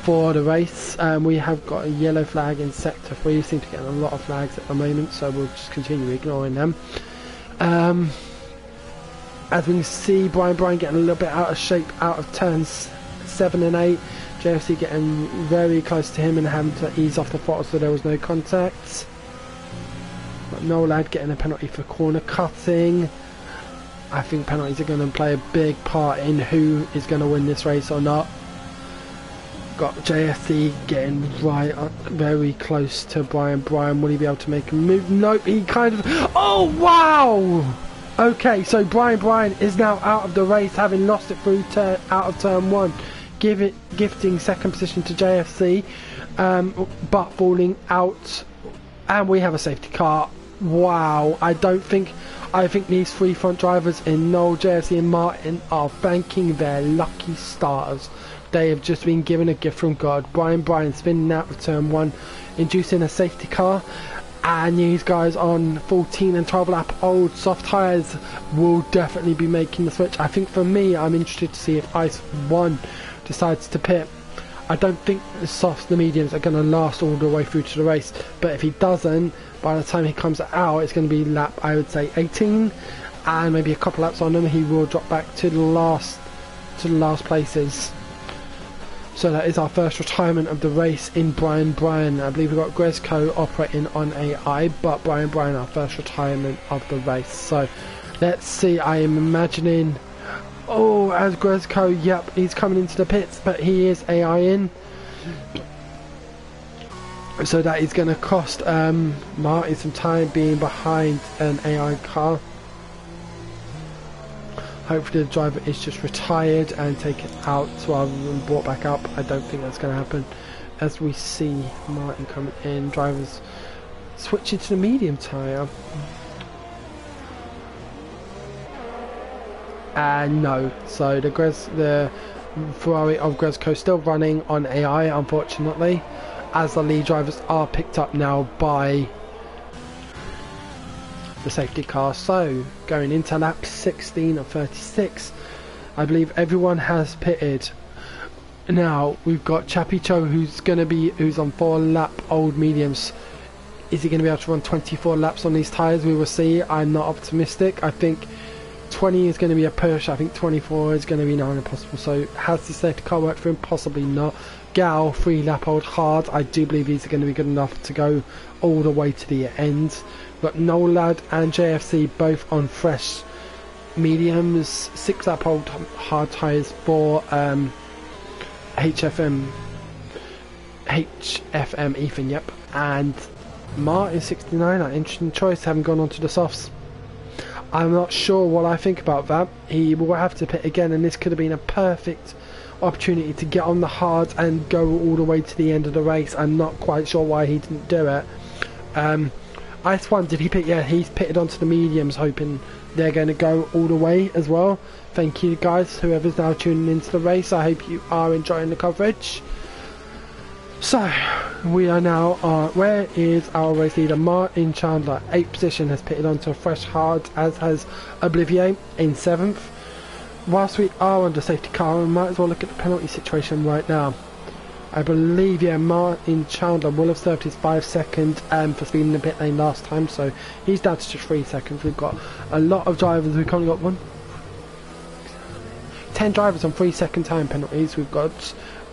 for the race. We have got a yellow flag in sector 3. We seem to get a lot of flags at the moment, so we'll just continue ignoring them. As we can see, Brian getting a little bit out of shape out of turns 7 and 8. JFC getting very close to him and having to ease off the throttle so there was no contact. But Noel Ladd getting a penalty for corner cutting. I think penalties are going to play a big part in who is going to win this race or not. Got JFC getting right up, very close to Brian. Will he be able to make a move? Nope, he kind of... Oh, wow! Okay, so Brian is now out of the race, having lost it through out of turn 1. Gifting second position to JFC, but falling out. And we have a safety car. Wow, I think these 3 front drivers in Noel, JFC and Martin are thanking their lucky stars. They have just been given a gift from God. Brian spinning out of turn 1, inducing a safety car, and these guys on 14 and 12 lap old soft tyres will definitely be making the switch. I think for me, I'm interested to see if Ice 1 decides to pit. I don't think the softs, the mediums are going to last all the way through to the race, but if he doesn't, by the time he comes out, it's going to be lap, I would say 18, and maybe a couple laps on him, he will drop back to the last places. So that is our first retirement of the race in Brian. I believe we've got Gresco operating on AI, but Brian, our first retirement of the race. So let's see, I am imagining, as Gresco, yep, he's coming into the pits, but he is AI in. So that is going to cost Martin some time being behind an AI car. Hopefully the driver is just retired and taken out rather than brought back up. I don't think that's going to happen. As we see Martin coming in, drivers switching to the medium tyre. And no, so the Ferrari of Grezco still running on AI, unfortunately, as the lead drivers are picked up now by the safety car. So going into lap 16 of 36, I believe everyone has pitted. Now we've got Chappie Cho, who's on 4-lap old mediums. Is he going to be able to run 24 laps on these tyres? We will see. I'm not optimistic. I think 20 is going to be a push. I think 24 is going to be nigh impossible. So has the safety car worked for him? Possibly not. Gal, 3-lap old hard. I do believe he's going to be good enough to go all the way to the end. We've got Nolad and JFC both on fresh mediums. 6-lap old hard tyres for HFM Ethan, yep. And Martin 69, an interesting choice, having gone on to the softs. I'm not sure what I think about that. He will have to pit again, and this could have been a perfect opportunity to get on the hard and go all the way to the end of the race. I'm not quite sure why he didn't do it. I just wondered, did he pit? Yeah, he's pitted onto the mediums, hoping they're going to go all the way as well. Thank you guys, whoever's now tuning into the race. I hope you are enjoying the coverage. So we are now where is our race leader? Martin Chandler, 8th position, has pitted onto a fresh hard, as has Oblivier in 7th. Whilst we are under safety car, we might as well look at the penalty situation right now. I believe, yeah, Martin Chandler will have served his 5 second for speeding the pit lane last time, so he's down to just 3 seconds. We've got a lot of drivers. We've only got 10 drivers on 3-second time penalties. We've got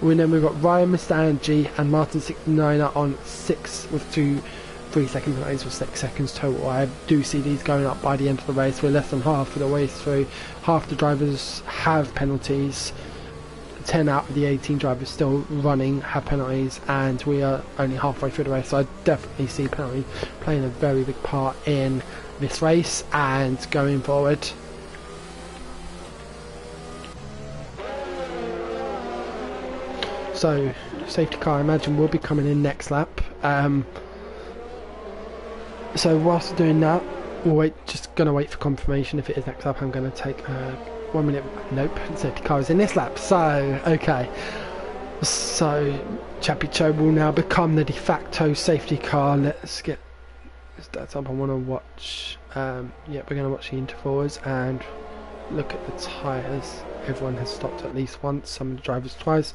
Ryan Mr. Angie and Martin 69 on 6 with 2 3-second penalties with 6 seconds total. I do see these going up by the end of the race. We're less than half of the way through. Half the drivers have penalties. 10 out of the 18 drivers still running have penalties, and we are only halfway through the race, so I definitely see penalty playing a very big part in this race and going forward. So safety car, I imagine, will be coming in next lap. So whilst doing that, we're just going to wait for confirmation. If it is next lap, I'm going to take 1 minute. Nope, safety car is in this lap. So okay, so Chappie Cho will now become the de facto safety car. Let's get stats up. I want to watch. Yeah, we're going to watch the intervals and look at the tyres. Everyone has stopped at least once. Some of the drivers twice.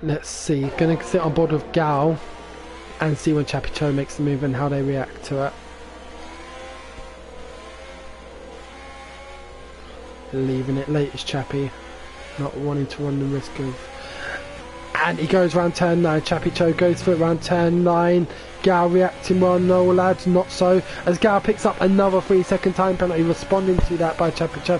Let's see. Going to sit on board with Gal and see when Chappie Cho makes the move and how they react to it. Leaving it late is Chappie, not wanting to run the risk of. And he goes round turn 9. Chappie Cho goes for it round turn 9. Gal reacting well. No, lads, not so. As Gal picks up another 3-second time penalty, responding to that by Chappie Cho.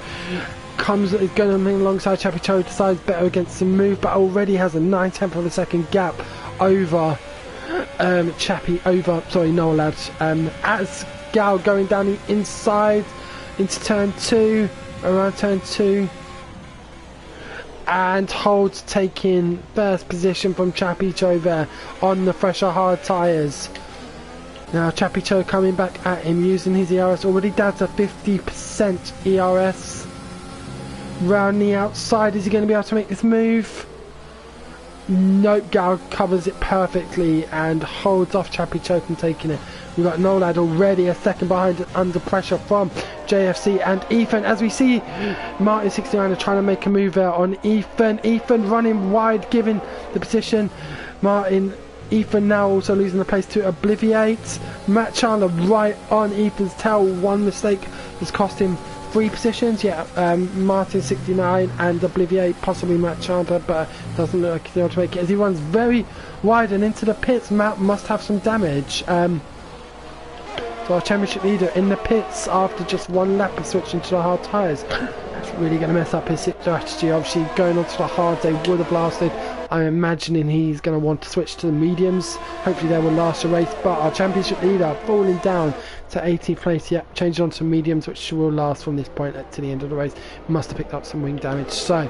Is going alongside Chappie Cho, decides better against the move, but already has a 9/10 of a second gap over Noah lads. As Gal going down the inside into turn 2, around turn 2, and holds, taking first position from Chappie Cho there on the fresher hard tyres. Now Chappie Cho coming back at him using his ERS, already down to 50% ERS. Round the outside, is he going to be able to make this move? Nope, Gal covers it perfectly and holds off Chappie Cho from taking it. We've got Nolad already a second behind, under pressure from JFC and Ethan. As we see, Martin 69 are trying to make a move there on Ethan. Ethan running wide, giving the position. Ethan now also losing the place to Obliviate. Matt Chandler right on Ethan's tail. One mistake has cost him 3 positions. Yeah, Martin 69 and Obliviate, possibly Matt Chandler, but doesn't look like he's able to make it as he runs very wide and into the pits. Matt must have some damage. So our championship leader in the pits after just 1 lap of switching to the hard tyres. That's really going to mess up his strategy. Obviously going onto the hard, they would have lasted. I'm imagining he's going to want to switch to the mediums. Hopefully they will last the race, but our championship leader falling down to 18th place. Yep, changed on to mediums, which will last from this point to the end of the race. Must have picked up some wing damage. So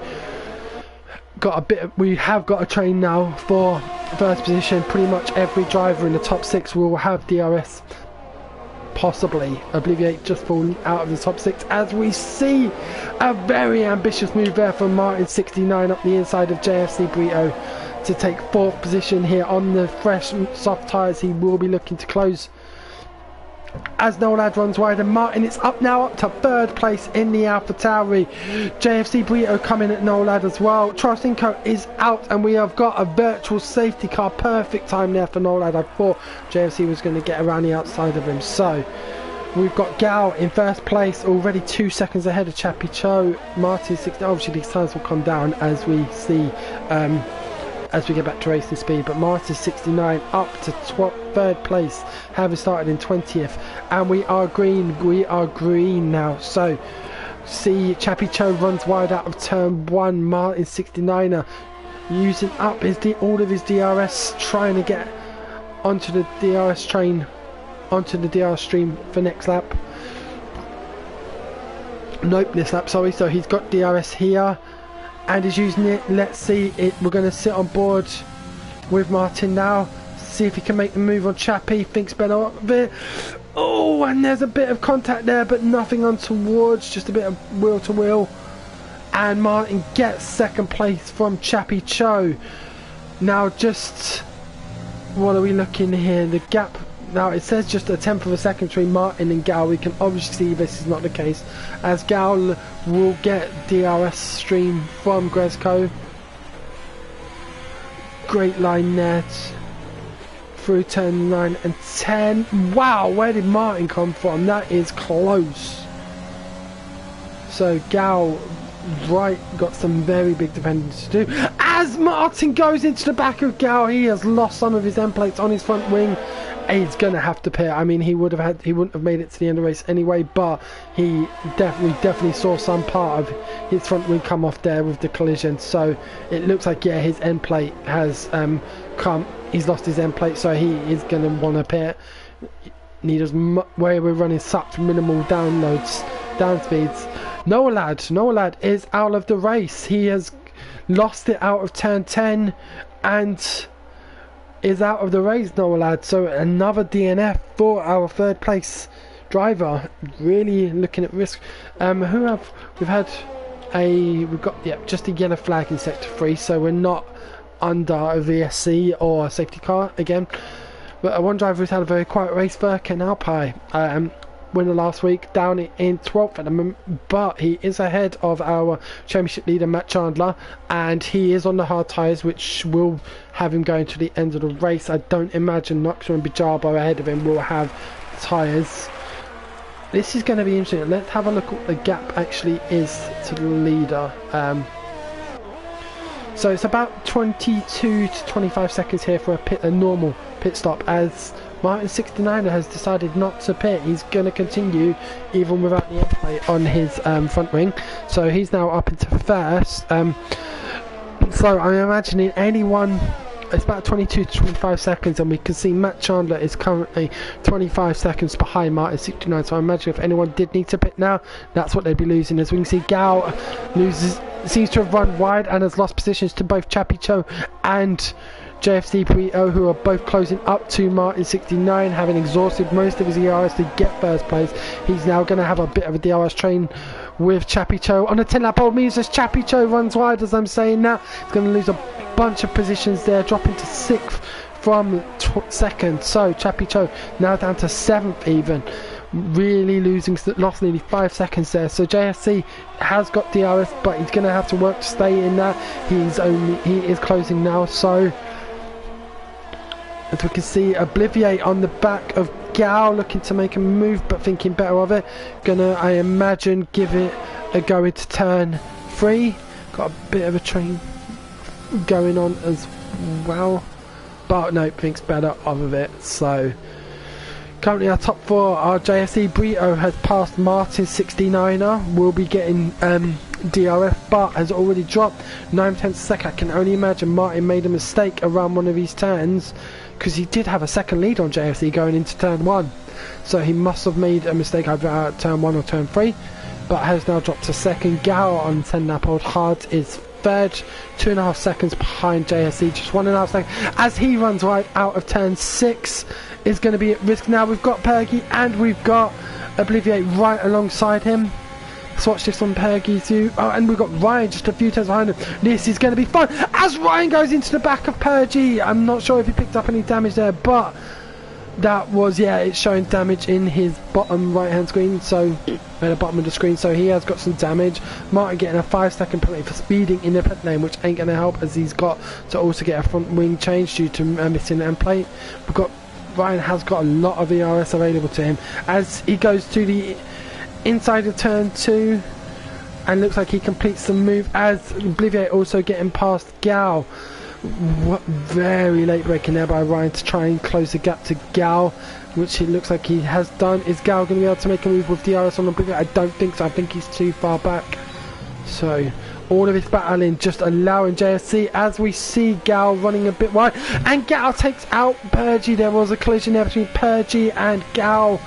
we have got a train now for first position. Pretty much every driver in the top 6 will have DRS possibly Obliviate just falling out of the top 6, as we see a very ambitious move there from Martin 69 up the inside of JFC Brito to take 4th position here on the fresh soft tyres. He will be looking to close as Nolad runs wide, and Martin is up to 3rd place in the AlphaTauri. JFC Brito coming at Nolad as well. Trasinko is out, and we have got a virtual safety car. Perfect time there for Nolad. I thought JFC was going to get around the outside of him. So we've got Gal in 1st place, already 2 seconds ahead of Chappie Cho. Martin 60. Obviously these times will come down as we see as we get back to racing speed, but Martin 69 up to 3rd place, having started in 20th, and we are green now. So see Chappie Cho runs wide out of turn 1. Martin 69er using up all of his DRS, trying to get onto the DRS train, onto the DRS stream for next lap. Nope, this lap, sorry. So he's got DRS here and he's using it. Let's see it. We're going to sit on board with Martin now, see if he can make the move on Chappie. Thinks better of it. Oh, and there's a bit of contact there, but nothing untowards, just a bit of wheel to wheel, and Martin gets 2nd place from Chappie Cho. Now just what are we looking here? The gap now, it says just a 1/10 of a second between Martin and Gal. We can obviously see this is not the case, as Gal will get DRS stream from Gresco. Great line there through turn 9 and 10. Wow, where did Martin come from? That is close. So Gal got some very big defending to do. As Martin goes into the back of Gal, he has lost some of his end plates on his front wing. He's gonna have to pit. I mean, he wouldn't have made it to the end of the race anyway, but he definitely saw some part of his front wing come off there with the collision. So it looks like, yeah, his end plate has he's lost his end plate, so he is gonna want to pit. Where we're running such minimal down speeds. Noah Lad is out of the race. He has lost it out of turn 10 and is out of the race, Noah Lad. So another DNF for our 3rd place driver. Really looking at risk. We've got just a yellow flag in sector 3, so we're not under a VSC or a safety car again. But one driver who's had a very quiet race for Ken Alpine. Winner last week, down in 12th at the moment, but he is ahead of our championship leader Matt Chandler, and he is on the hard tyres, which will have him going to the end of the race. I don't imagine Knoxer and Bijabo ahead of him will have tyres. This is going to be interesting. Let's have a look at what the gap actually is to the leader. So it's about 22 to 25 seconds here for a normal pit stop, as Martin 69er has decided not to pit. He's going to continue even without the end plate on his front wing. So he's now up into 1st. So I'm imagining it's about 22 to 25 seconds, and we can see Matt Chandler is currently 25 seconds behind Martin 69. So I imagine if anyone did need to pit now, that's what they'd be losing. As we can see, Gal seems to have run wide and has lost positions to both Chappie Cho and JFC Brito, who are both closing up to Martin 69, having exhausted most of his ERS to get 1st place. He's now going to have a bit of a DRS train with Chappie Cho on a 10-lap old means as Chappie Cho runs wide. As I'm saying now, he's going to lose a bunch of positions there, dropping to 6th from 2nd. So Chappie Cho now down to 7th even, really lost nearly 5 seconds there. So JFC has got DRS, but he's going to have to work to stay in that. He is closing now. So as we can see, Obliviate on the back of Gal, looking to make a move but thinking better of it. Gonna, I imagine, give it a go into turn 3. Got a bit of a train going on as well, but no, thinks better of it. So currently our top 4 are JFC Brito has passed Martin 69er, will be getting DRS, but has already dropped 9/10 a second. I can only imagine Martin made a mistake around one of these turns, because he did have a second lead on JFC going into turn 1, so he must have made a mistake either at turn 1 or turn 3, but has now dropped to 2nd. Gal on 10-lap old hard is third, 2.5 seconds behind JSC, just 1.5 seconds, as he runs right out of turn 6, is going to be at risk now. We've got Pergy and we've got Obliviate right alongside him. Let's watch this on Pergy's view. Oh, and we've got Ryan just a few turns behind him. This is going to be fun as Ryan goes into the back of Pergy. I'm not sure if he picked up any damage there, but that was, yeah, it's showing damage in his bottom right hand screen, so at the bottom of the screen, so he has got some damage. Martin getting a 5-second penalty for speeding in the pit lane, which ain't going to help, as he's got to also get a front wing change due to missing an end plate. Ryan has got a lot of ERS available to him as he goes to the inside of turn 2 and looks like he completes the move, as Obliviate also getting past Gal. Very late braking there by Ryan to try and close the gap to Gal, which it looks like he has done. Is Gal going to be able to make a move with DRS on Obliviate? I don't think so. I think he's too far back. So all of his battling just allowing JSC, as we see Gal running a bit wide, and Gal takes out Pergy. There was a collision there between Pergy and Gal.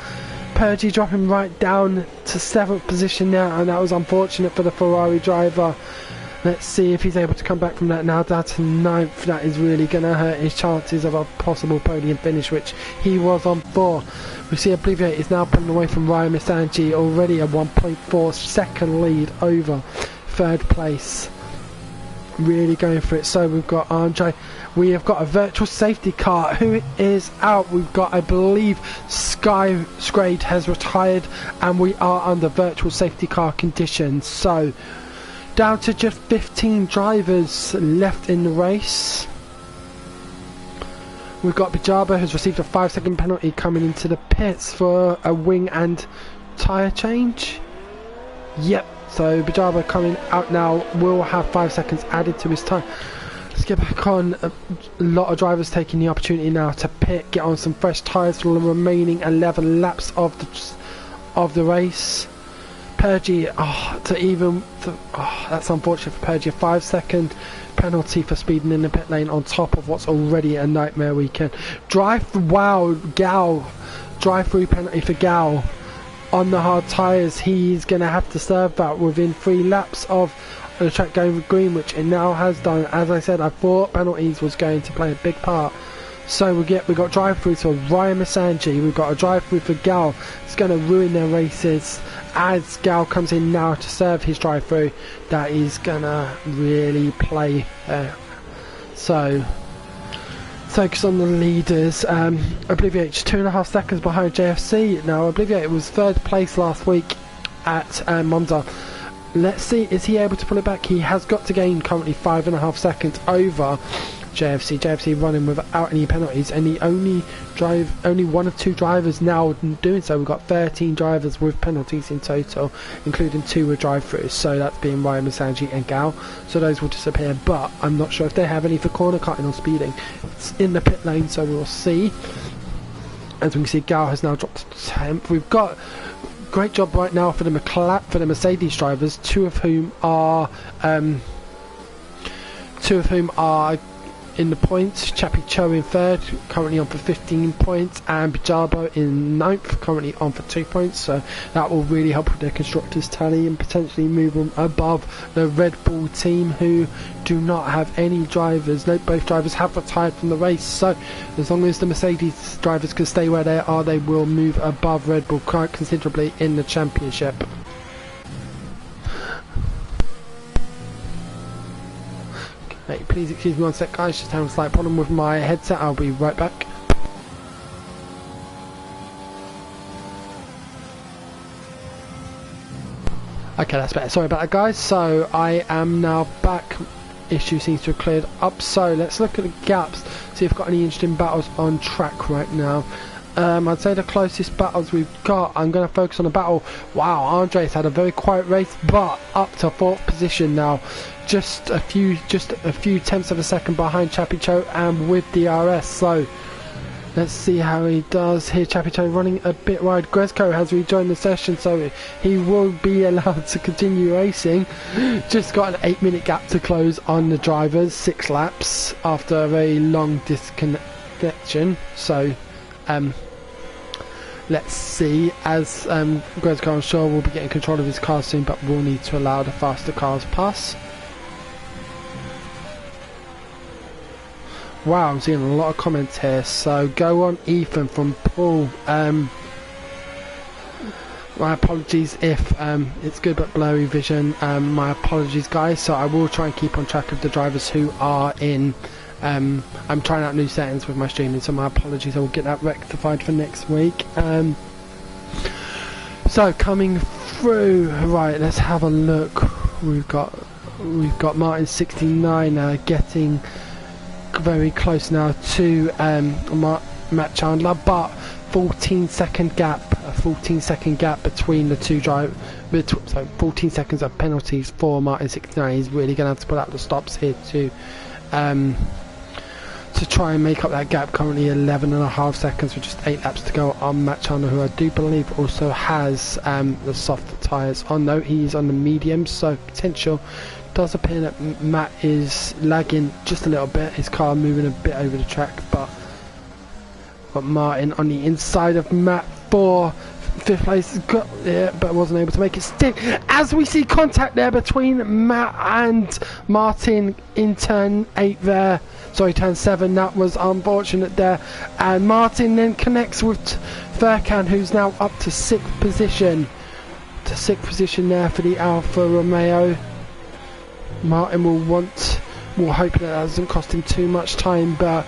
Pergy dropping right down to 7th position now, and that was unfortunate for the Ferrari driver. Let's see if he's able to come back from that now down to 9th. That is really going to hurt his chances of a possible podium finish, which he was on 4. We see Obliviate is now pulling away from Ryan Misanji, already a 1.4 second lead over 3rd place. Really going for it. So we've got Andre. We have got a virtual safety car who is out. We've got, I believe, Sky Scrade has retired, and we are under virtual safety car conditions. So down to just 15 drivers left in the race. We've got Bijaba, who's received a 5-second penalty coming into the pits for a wing and tyre change. Yep, so Bijaba coming out now will have 5 seconds added to his time. Let's get back on. A lot of drivers taking the opportunity now to pit, get on some fresh tyres for the remaining 11 laps of the race. Pergy, that's unfortunate for Pergy. A 5-second penalty for speeding in the pit lane on top of what's already a nightmare weekend. Gal, drive-through penalty for Gal on the hard tyres. He's going to have to serve that within 3 laps of the track going green, which it now has done. As I said, I thought penalties was going to play a big part. So we got drive-through for Ryan Misanji, we've got a drive-through for Gal. It's going to ruin their races as Gal comes in now to serve his drive-through. That is going to really play there. So focus on the leaders. Obliviate 2.5 seconds behind JFC. Now Obliviate was 3rd place last week at Monza. Let's see, is he able to pull it back? He has got to gain currently 5.5 seconds over JFC. JFC running without any penalties, and the only 1 of 2 drivers now doing so. We've got 13 drivers with penalties in total, including 2 with drive-throughs. So that's being Ryan Misanji and Gal. So those will disappear, but I'm not sure if they have any for corner cutting or speeding. It's in the pit lane, so we'll see. As we can see, Gal has now dropped to 10th. We've got great job right now for the Mercedes drivers, two of whom are in the points. Chappie Cho in 3rd, currently on for 15 points, and Bijabo in 9th, currently on for 2 points. So that will really help with their constructors tally and potentially move them above the Red Bull team, who do not have any drivers. No, both drivers have retired from the race, so as long as the Mercedes drivers can stay where they are, they will move above Red Bull quite considerably in the championship. Hey, please excuse me 1 sec, guys, just having a slight problem with my headset. I'll be right back. Okay, that's better. Sorry about that, guys. So I am now back. Issue seems to have cleared up. So let's look at the gaps, see if we've got any interesting battles on track right now. I'd say the closest battles we've got, I'm going to focus on the battle. Wow, Andres had a very quiet race, but up to 4th position now. Just a few tenths of a second behind Chappie Cho and with DRS. So let's see how he does here. Chappie Cho running a bit wide. Gresco has rejoined the session, so he will be allowed to continue racing. Just got an 8-minute gap to close on the drivers, 6 laps after a very long disconnection. So let's see, as Gresco, I'm sure, will be getting control of his car soon, but we'll need to allow the faster cars pass. Wow, I'm seeing a lot of comments here. So go on, Ethan from Paul. My apologies if it's good but blurry vision. My apologies, guys. So I will try and keep on track of the drivers who are in. I'm trying out new settings with my streaming, so my apologies. I will get that rectified for next week. So coming through, right? Let's have a look. We've got Martin 69 getting very close now to Matt Chandler, but 14-second gap between the two so 14 seconds of penalties for Martin 69. He's really going to have to put out the stops here to try and make up that gap. Currently 11.5 seconds with just 8 laps to go on Matt Chandler, who I do believe also has the soft tyres on. Though he's on the medium, so potential does appear that Matt is lagging just a little bit, his car moving a bit over the track, but got Martin on the inside of Matt for 5th place, got there but wasn't able to make it stick, as we see contact there between Matt and Martin in turn 8 there, sorry, turn 7. That was unfortunate there, and Martin then connects with Furkan, who's now up to 6th position there for the Alfa Romeo. Martin will hope that doesn't cost him too much time, but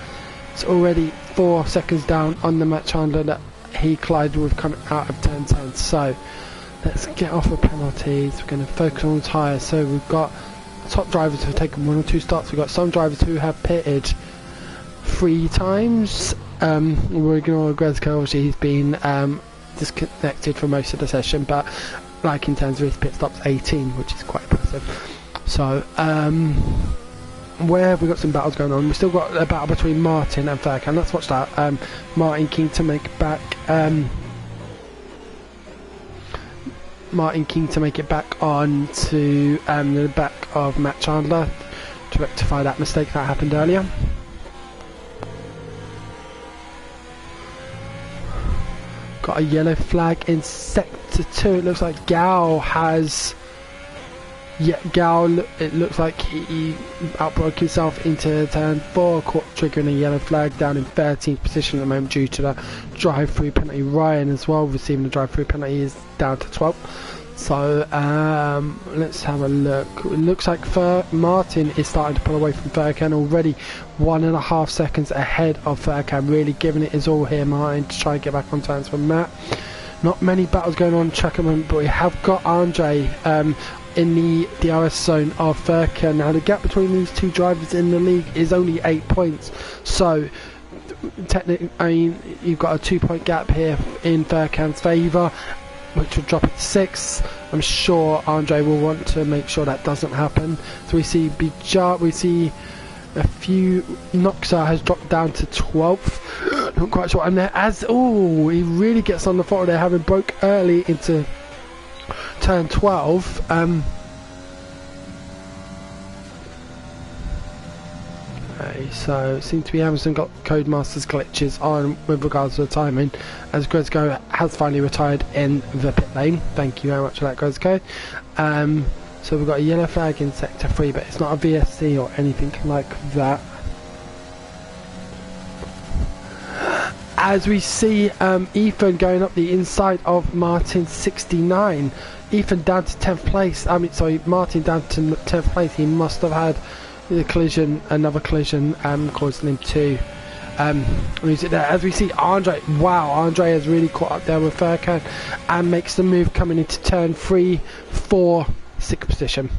it's already 4 seconds down on the Matt Chandler that he collided with coming out of turn 10. So let's get off the penalties. We're going to focus on the tyres. So we've got top drivers who have taken 1 or 2 stops. We've got some drivers who have pitted 3 times. We're ignoring Grezko. Obviously he's been disconnected for most of the session, but like in terms of his pit stops, 18, which is quite impressive. So where have we got some battles going on? We've still got a battle between Martin and Furkan. Let's watch that. Martin keen to make it back on to the back of Matt Chandler to rectify that mistake that happened earlier. Got a yellow flag in sector 2. It looks like Gal has... Yeah, Gal, it looks like he outbroke himself into turn 4, triggering a yellow flag, down in 13th position at the moment due to the drive-through penalty. Ryan as well receiving the drive-through penalty is down to 12th. So let's have a look. It looks like Martin is starting to pull away from Furkan already, 1.5 seconds ahead of Furkan, really giving it his all here, Martin, to try and get back on turns for Matt. Not many battles going on track at the moment, but we have got Andre in the DRS zone of Furkan. Now the gap between these two drivers in the league is only 8 points, so technically, I mean, you've got a 2-point gap here in Furkan's favour, which will drop it to 6. I'm sure Andre will want to make sure that doesn't happen. So we see a few. Noxa has dropped down to 12th. Not quite sure. And there, he really gets on the throttle there, having broke early into turn 12. Okay, so it seems to be Amazon got Codemasters glitches on with regards to the timing, as Grezko has finally retired in the pit lane. Thank you very much for that, Grezko. So we've got a yellow flag in sector 3, but it's not a VSC or anything like that. As we see Ethan going up the inside of Martin 69. Ethan down to 10th place. Martin down to 10th place. He must have had another collision, causing him to lose it there. As we see Andre, Andre has really caught up there with Furkan and makes the move coming into turn 3 for 6th position.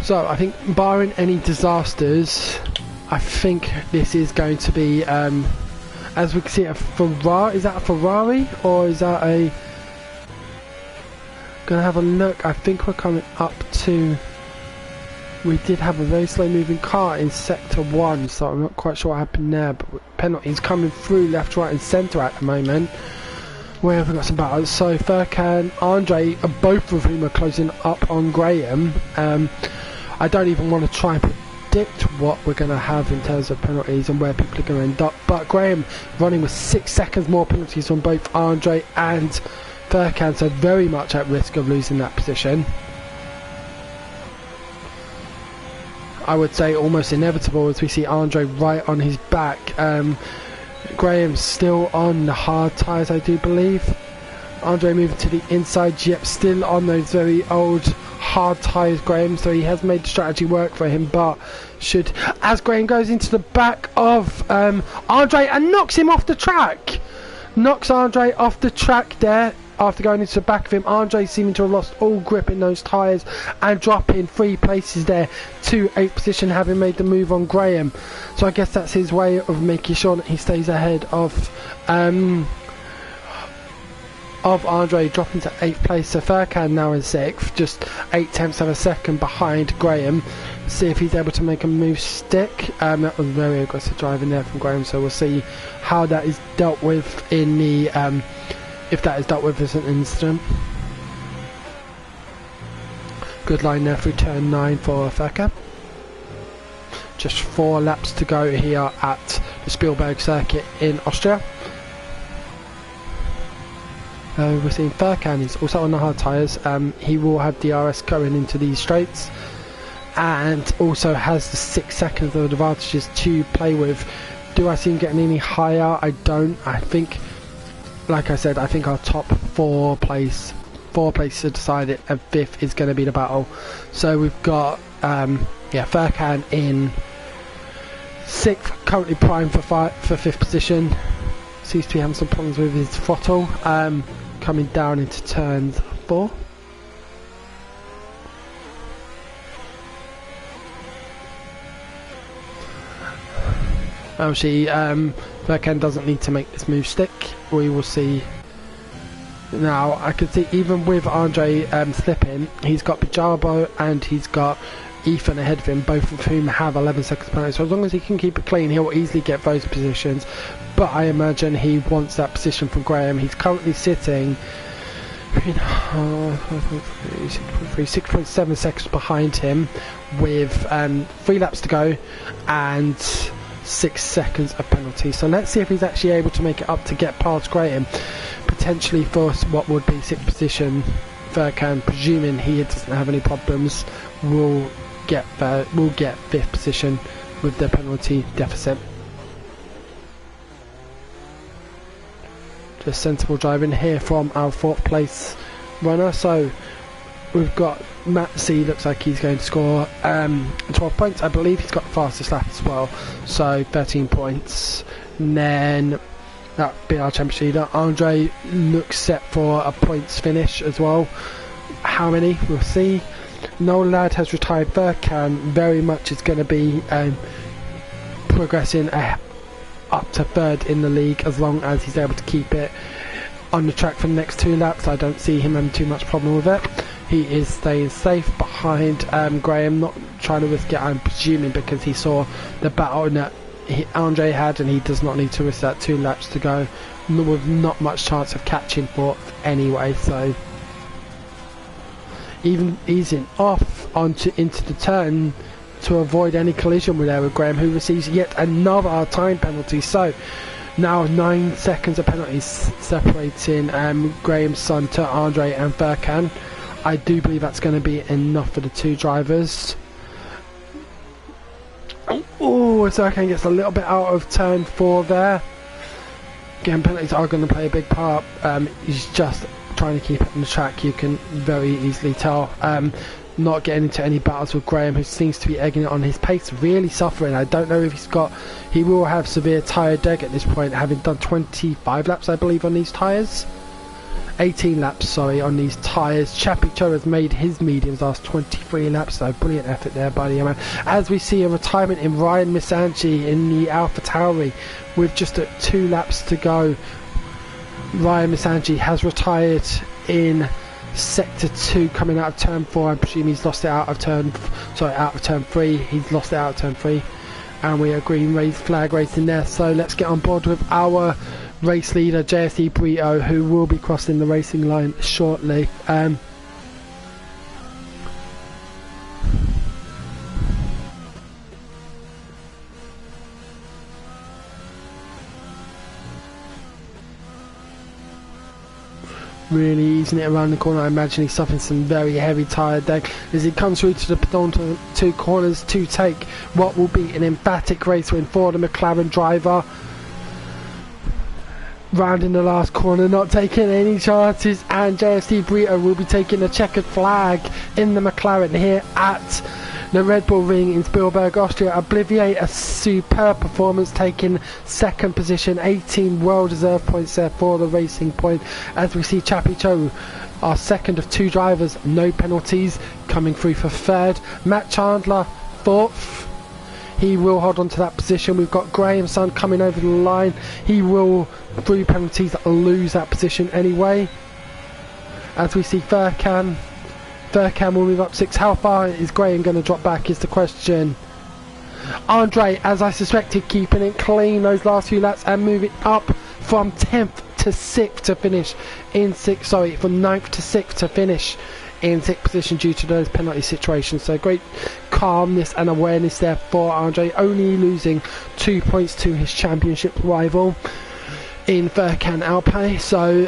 So I think barring any disasters, I think this is going to be, as we can see, a Ferrari. Is that a Ferrari or is that a... Gonna have a look. I think we're coming up to... We did have a very slow moving car in sector 1, so I'm not quite sure what happened there, but penalties coming through left, right and centre at the moment. Where have we got some battles? So Furkan, Andre, both of whom are closing up on Graham. I don't even want to try and predict what we're going to have in terms of penalties and where people are going to end up, but Graham running with 6 seconds more penalties on both Andre and Furkan, so very much at risk of losing that position. I would say almost inevitable, as we see Andre right on his back. Graham's still on the hard tyres, I do believe. Andre moving to the inside, yep, still on those very old hard tyres, Graham, so he has made the strategy work for him, but as Graham goes into the back of Andre and knocks him off the track. Knocks Andre off the track there. After going into the back of him, Andre seeming to have lost all grip in those tyres and dropping 3 places there to 8th position, having made the move on Graham. So I guess that's his way of making sure that he stays ahead of Andre, dropping to 8th place. So Furkan now in 6th, just 0.8 of a second behind Graham. See if he's able to make a move stick. That was very aggressive driving there from Graham, so we'll see how that is dealt with in the if that is dealt with as an incident. Good line there through turn 9 for Furkan. Just 4 laps to go here at the Spielberg circuit in Austria. We're seeing Furkan is also on the hard tyres. He will have DRS going into these straights, and also has the 6 seconds of advantages to play with. Do I see him getting any higher? I don't. I think, like I said, I think our top 4 places to decide it, and 5th is going to be the battle. So we've got Furkan in 6th, currently primed for 5th position. Seems to be having some problems with his throttle. Coming down into turn 4. Actually, Furkan doesn't need to make this move stick. We will see. Now, I can see even with Andre slipping, he's got Bijabo and he's got Ethan ahead of him, both of whom have 11 seconds penalty. So as long as he can keep it clean, he'll easily get those positions. But I imagine he wants that position from Graham. He's currently sitting 6.7 seconds behind him, with 3 laps to go and 6 seconds of penalty. So let's see if he's actually able to make it up to get past Graham, potentially for what would be 6th position. Furkan, presuming he doesn't have any problems, will get 5th position with the penalty deficit. Just sensible driving here from our 4th place runner. So we've got Matt C, looks like he's going to score 12 points. I believe he's got the fastest lap as well, so 13 points. And then that'll be our championship leader. Andre looks set for a points finish as well. How many? We'll see. Noel Ladd has retired. Furkan very much is going to be progressing up to 3rd in the league, as long as he's able to keep it on the track for the next 2 laps. I don't see him having too much problem with it. He is staying safe behind Graham, not trying to risk it, I'm presuming, because he saw the battle that Andre had, and he does not need to risk that 2 laps to go, with not much chance of catching 4th anyway. So even easing off into the turn to avoid any collision with Graham, who receives yet another time penalty. So now 9 seconds of penalties separating Graham's son to Andre and Furkan. I do believe that's going to be enough for the 2 drivers. Oh, Furkan gets a little bit out of turn 4 there. Again, penalties are going to play a big part. He's just trying to keep it on the track, you can very easily tell. Not getting into any battles with Graham, who seems to be egging it on. His pace really suffering. I don't know if he will have severe tyre deg at this point, having done 25 laps I believe on these tyres. 18 laps, sorry, on these tyres. Chappie Cho has made his mediums last 23 laps, so brilliant effort there by the man. As we see a retirement in Ryan Misanji in the Alpha Tauri with just 2 laps to go. Ryan Misanji has retired in sector 2 coming out of turn 4. I presume he's lost it out of turn 3. He's lost it out of turn 3, and we are green flag racing there. So let's get on board with our race leader JSE Brito, who will be crossing the racing line shortly. really easing it around the corner. I imagine he's suffering some very heavy tyre deck as he comes through to the penultimate 2 corners to take what will be an emphatic race win for the McLaren driver. Rounding the last corner, not taking any chances, and JFC Brito will be taking the checkered flag in the McLaren here at the Red Bull Ring in Spielberg, Austria. Obliviate, a superb performance, taking second position, 18 well-deserved points there for the Racing Point, as we see Chappie Cho, our second of 2 drivers, no penalties, coming through for third. Matt Chandler, fourth. He will hold on to that position. We've got Graham Sun coming over the line. He will, through penalties, lose that position anyway. As we see Furkan will move up 6. How far is Graham going to drop back is the question. Andre, as I suspected, keeping it clean those last few laps and moving up from 10th to 6th to finish in 6th. Sorry, from 9th to 6th to finish in 6th position due to those penalty situations. So great calmness and awareness there for Andre, only losing 2 points to his championship rival in Furkan Alpine. So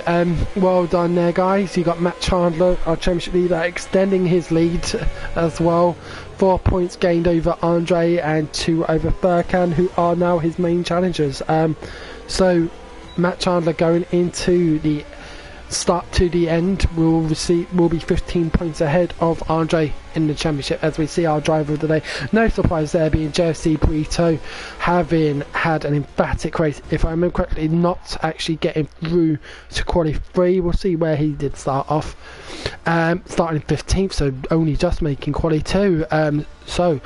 well done there, guys. You got Matt Chandler, our championship leader, extending his lead as well. 4 points gained over Andre and 2 over Furkan, who are now his main challengers. So Matt Chandler going into the start to the end will be 15 points ahead of Andre in the championship, as we see our driver of the day. No surprise there being JFC Brito, having had an emphatic race, if I remember correctly, not actually getting through to quality 3. We'll see where he did start off, starting 15th, so only just making quality 2. So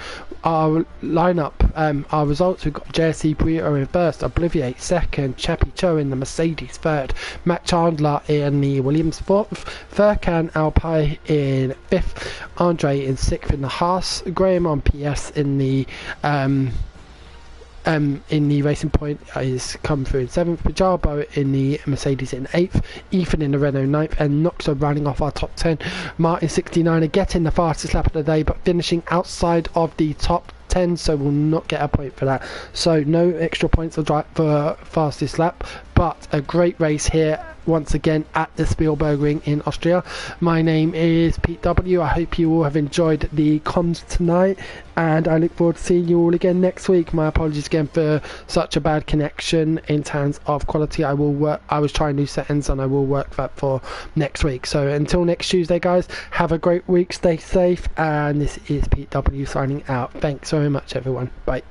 our lineup, our results, we've got JSC Brito in first, Obliviate second, Chappie Cho in the Mercedes third, Matt Chandler in the Williams fourth, Furkan Alpine in fifth, Andre in sixth in the Haas, Graham on PS in the Racing Point is come through in 7th, Pajabo in the Mercedes in 8th, Ethan in the Renault 9th, and Noxo rounding off our top 10. Martin 69er getting the fastest lap of the day, but finishing outside of the top 10, so will not get a point for that. So no extra points for fastest lap, but a great race here once again at the Spielberg Ring in Austria. My name is Pete W. I hope you all have enjoyed the comms tonight, and I look forward to seeing you all again next week. My apologies again for such a bad connection in terms of quality. I was trying new settings and I will work that for next week. So until next Tuesday, guys, have a great week, stay safe, and this is Pete W signing out. Thanks very much, everyone. Bye.